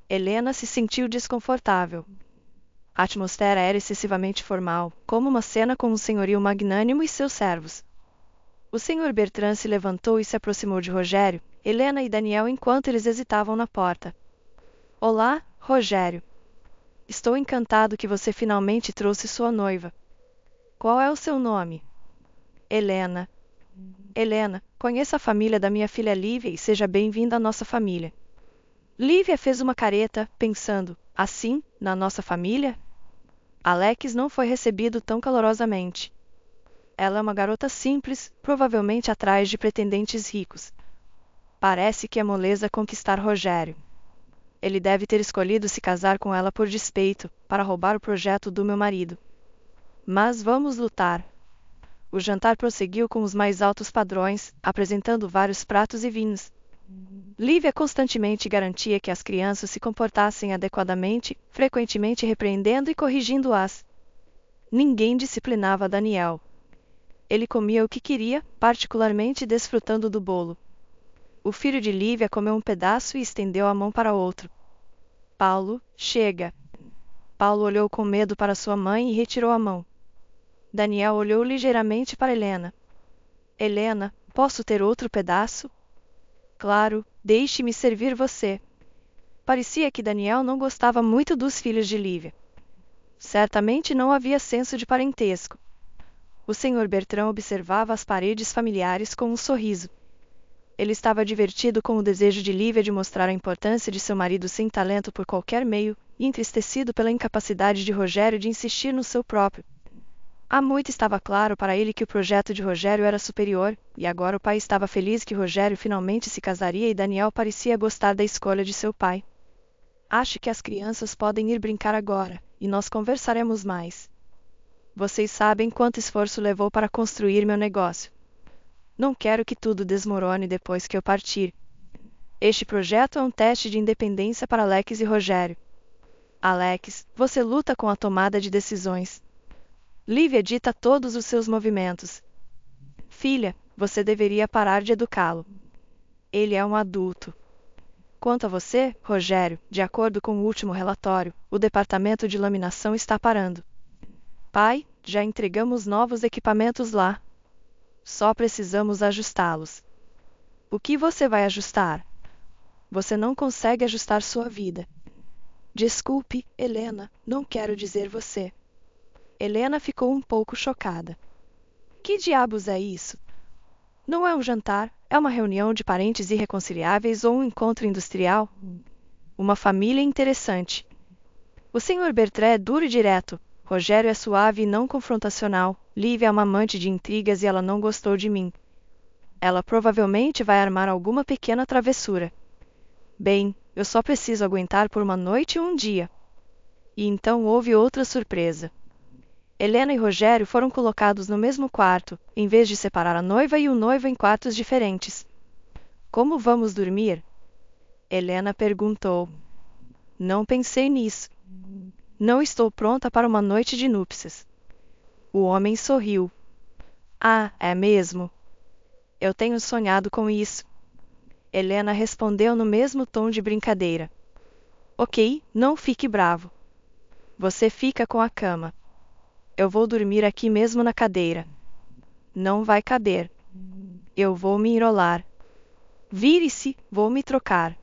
Helena se sentiu desconfortável. A atmosfera era excessivamente formal, como uma cena com um senhorio magnânimo e seus servos. O Sr. Bertrand se levantou e se aproximou de Rogério, Helena e Daniel enquanto eles hesitavam na porta. Olá, Rogério. Estou encantado que você finalmente trouxe sua noiva. Qual é o seu nome? Helena. Helena, conheça a família da minha filha Lívia e seja bem-vinda à nossa família. Lívia fez uma careta, pensando, assim, na nossa família? Alex não foi recebido tão calorosamente. Ela é uma garota simples, provavelmente atrás de pretendentes ricos. Parece que é moleza conquistar Rogério. Ele deve ter escolhido se casar com ela por despeito, para roubar o projeto do meu marido. Mas vamos lutar. O jantar prosseguiu com os mais altos padrões, apresentando vários pratos e vinhos. Lívia constantemente garantia que as crianças se comportassem adequadamente, frequentemente repreendendo e corrigindo-as. Ninguém disciplinava Daniel. Ele comia o que queria, particularmente desfrutando do bolo. O filho de Lívia comeu um pedaço e estendeu a mão para outro. Paulo, chega. Paulo olhou com medo para sua mãe e retirou a mão. Daniel olhou ligeiramente para Helena. Helena, posso ter outro pedaço? Claro, deixe-me servir você. Parecia que Daniel não gostava muito dos filhos de Lívia. Certamente não havia senso de parentesco. O Sr. Bertrand observava as paredes familiares com um sorriso. Ele estava divertido com o desejo de Lívia de mostrar a importância de seu marido sem talento por qualquer meio, e entristecido pela incapacidade de Rogério de insistir no seu próprio. Há muito estava claro para ele que o projeto de Rogério era superior, e agora o pai estava feliz que Rogério finalmente se casaria e Daniel parecia gostar da escolha de seu pai. Acho que as crianças podem ir brincar agora, e nós conversaremos mais. Vocês sabem quanto esforço levou para construir meu negócio. Não quero que tudo desmorone depois que eu partir. Este projeto é um teste de independência para Alex e Rogério. Alex, você luta com a tomada de decisões. Lívia dita todos os seus movimentos. Filha, você deveria parar de educá-lo. Ele é um adulto. Quanto a você, Rogério, de acordo com o último relatório, o departamento de laminação está parando. Pai, já entregamos novos equipamentos lá. Só precisamos ajustá-los. O que você vai ajustar? Você não consegue ajustar sua vida. Desculpe, Helena, não quero dizer você. Helena ficou um pouco chocada. Que diabos é isso? Não é um jantar, é uma reunião de parentes irreconciliáveis ou um encontro industrial? Uma família interessante. O Sr. Bertrand é duro e direto. Rogério é suave e não confrontacional. Lívia é uma amante de intrigas e ela não gostou de mim. Ela provavelmente vai armar alguma pequena travessura. Bem, eu só preciso aguentar por uma noite e um dia. E então houve outra surpresa. Helena e Rogério foram colocados no mesmo quarto, em vez de separar a noiva e o noivo em quartos diferentes. Como vamos dormir? Helena perguntou. Não pensei nisso. Não estou pronta para uma noite de núpcias. O homem sorriu. Ah, é mesmo? Eu tenho sonhado com isso. Helena respondeu no mesmo tom de brincadeira. Ok, não fique bravo. Você fica com a cama. Eu vou dormir aqui mesmo na cadeira. Não vai caber. Eu vou me enrolar. Vire-se, vou me trocar.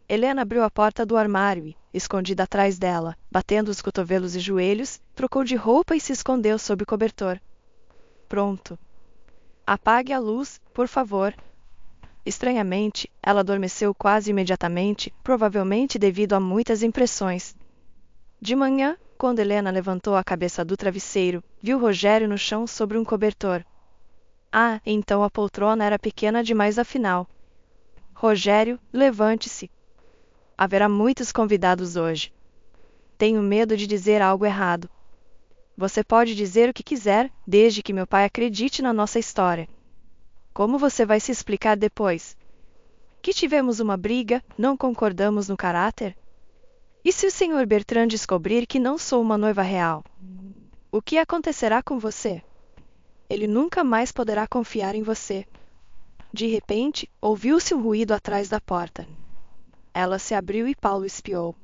Helena abriu a porta do armário e, escondida atrás dela, batendo os cotovelos e joelhos, trocou de roupa e se escondeu sob o cobertor. Pronto. Apague a luz, por favor. Estranhamente, ela adormeceu quase imediatamente, provavelmente devido a muitas impressões. De manhã, quando Helena levantou a cabeça do travesseiro, viu Rogério no chão sobre um cobertor. Ah, então a poltrona era pequena demais afinal. Rogério, levante-se. Haverá muitos convidados hoje. Tenho medo de dizer algo errado. Você pode dizer o que quiser, desde que meu pai acredite na nossa história. Como você vai se explicar depois? Que tivemos uma briga, não concordamos no caráter? E se o Sr. Bertrand descobrir que não sou uma noiva real? O que acontecerá com você? Ele nunca mais poderá confiar em você. De repente, ouviu-se um ruído atrás da porta. Ela se abriu e Paulo espiou.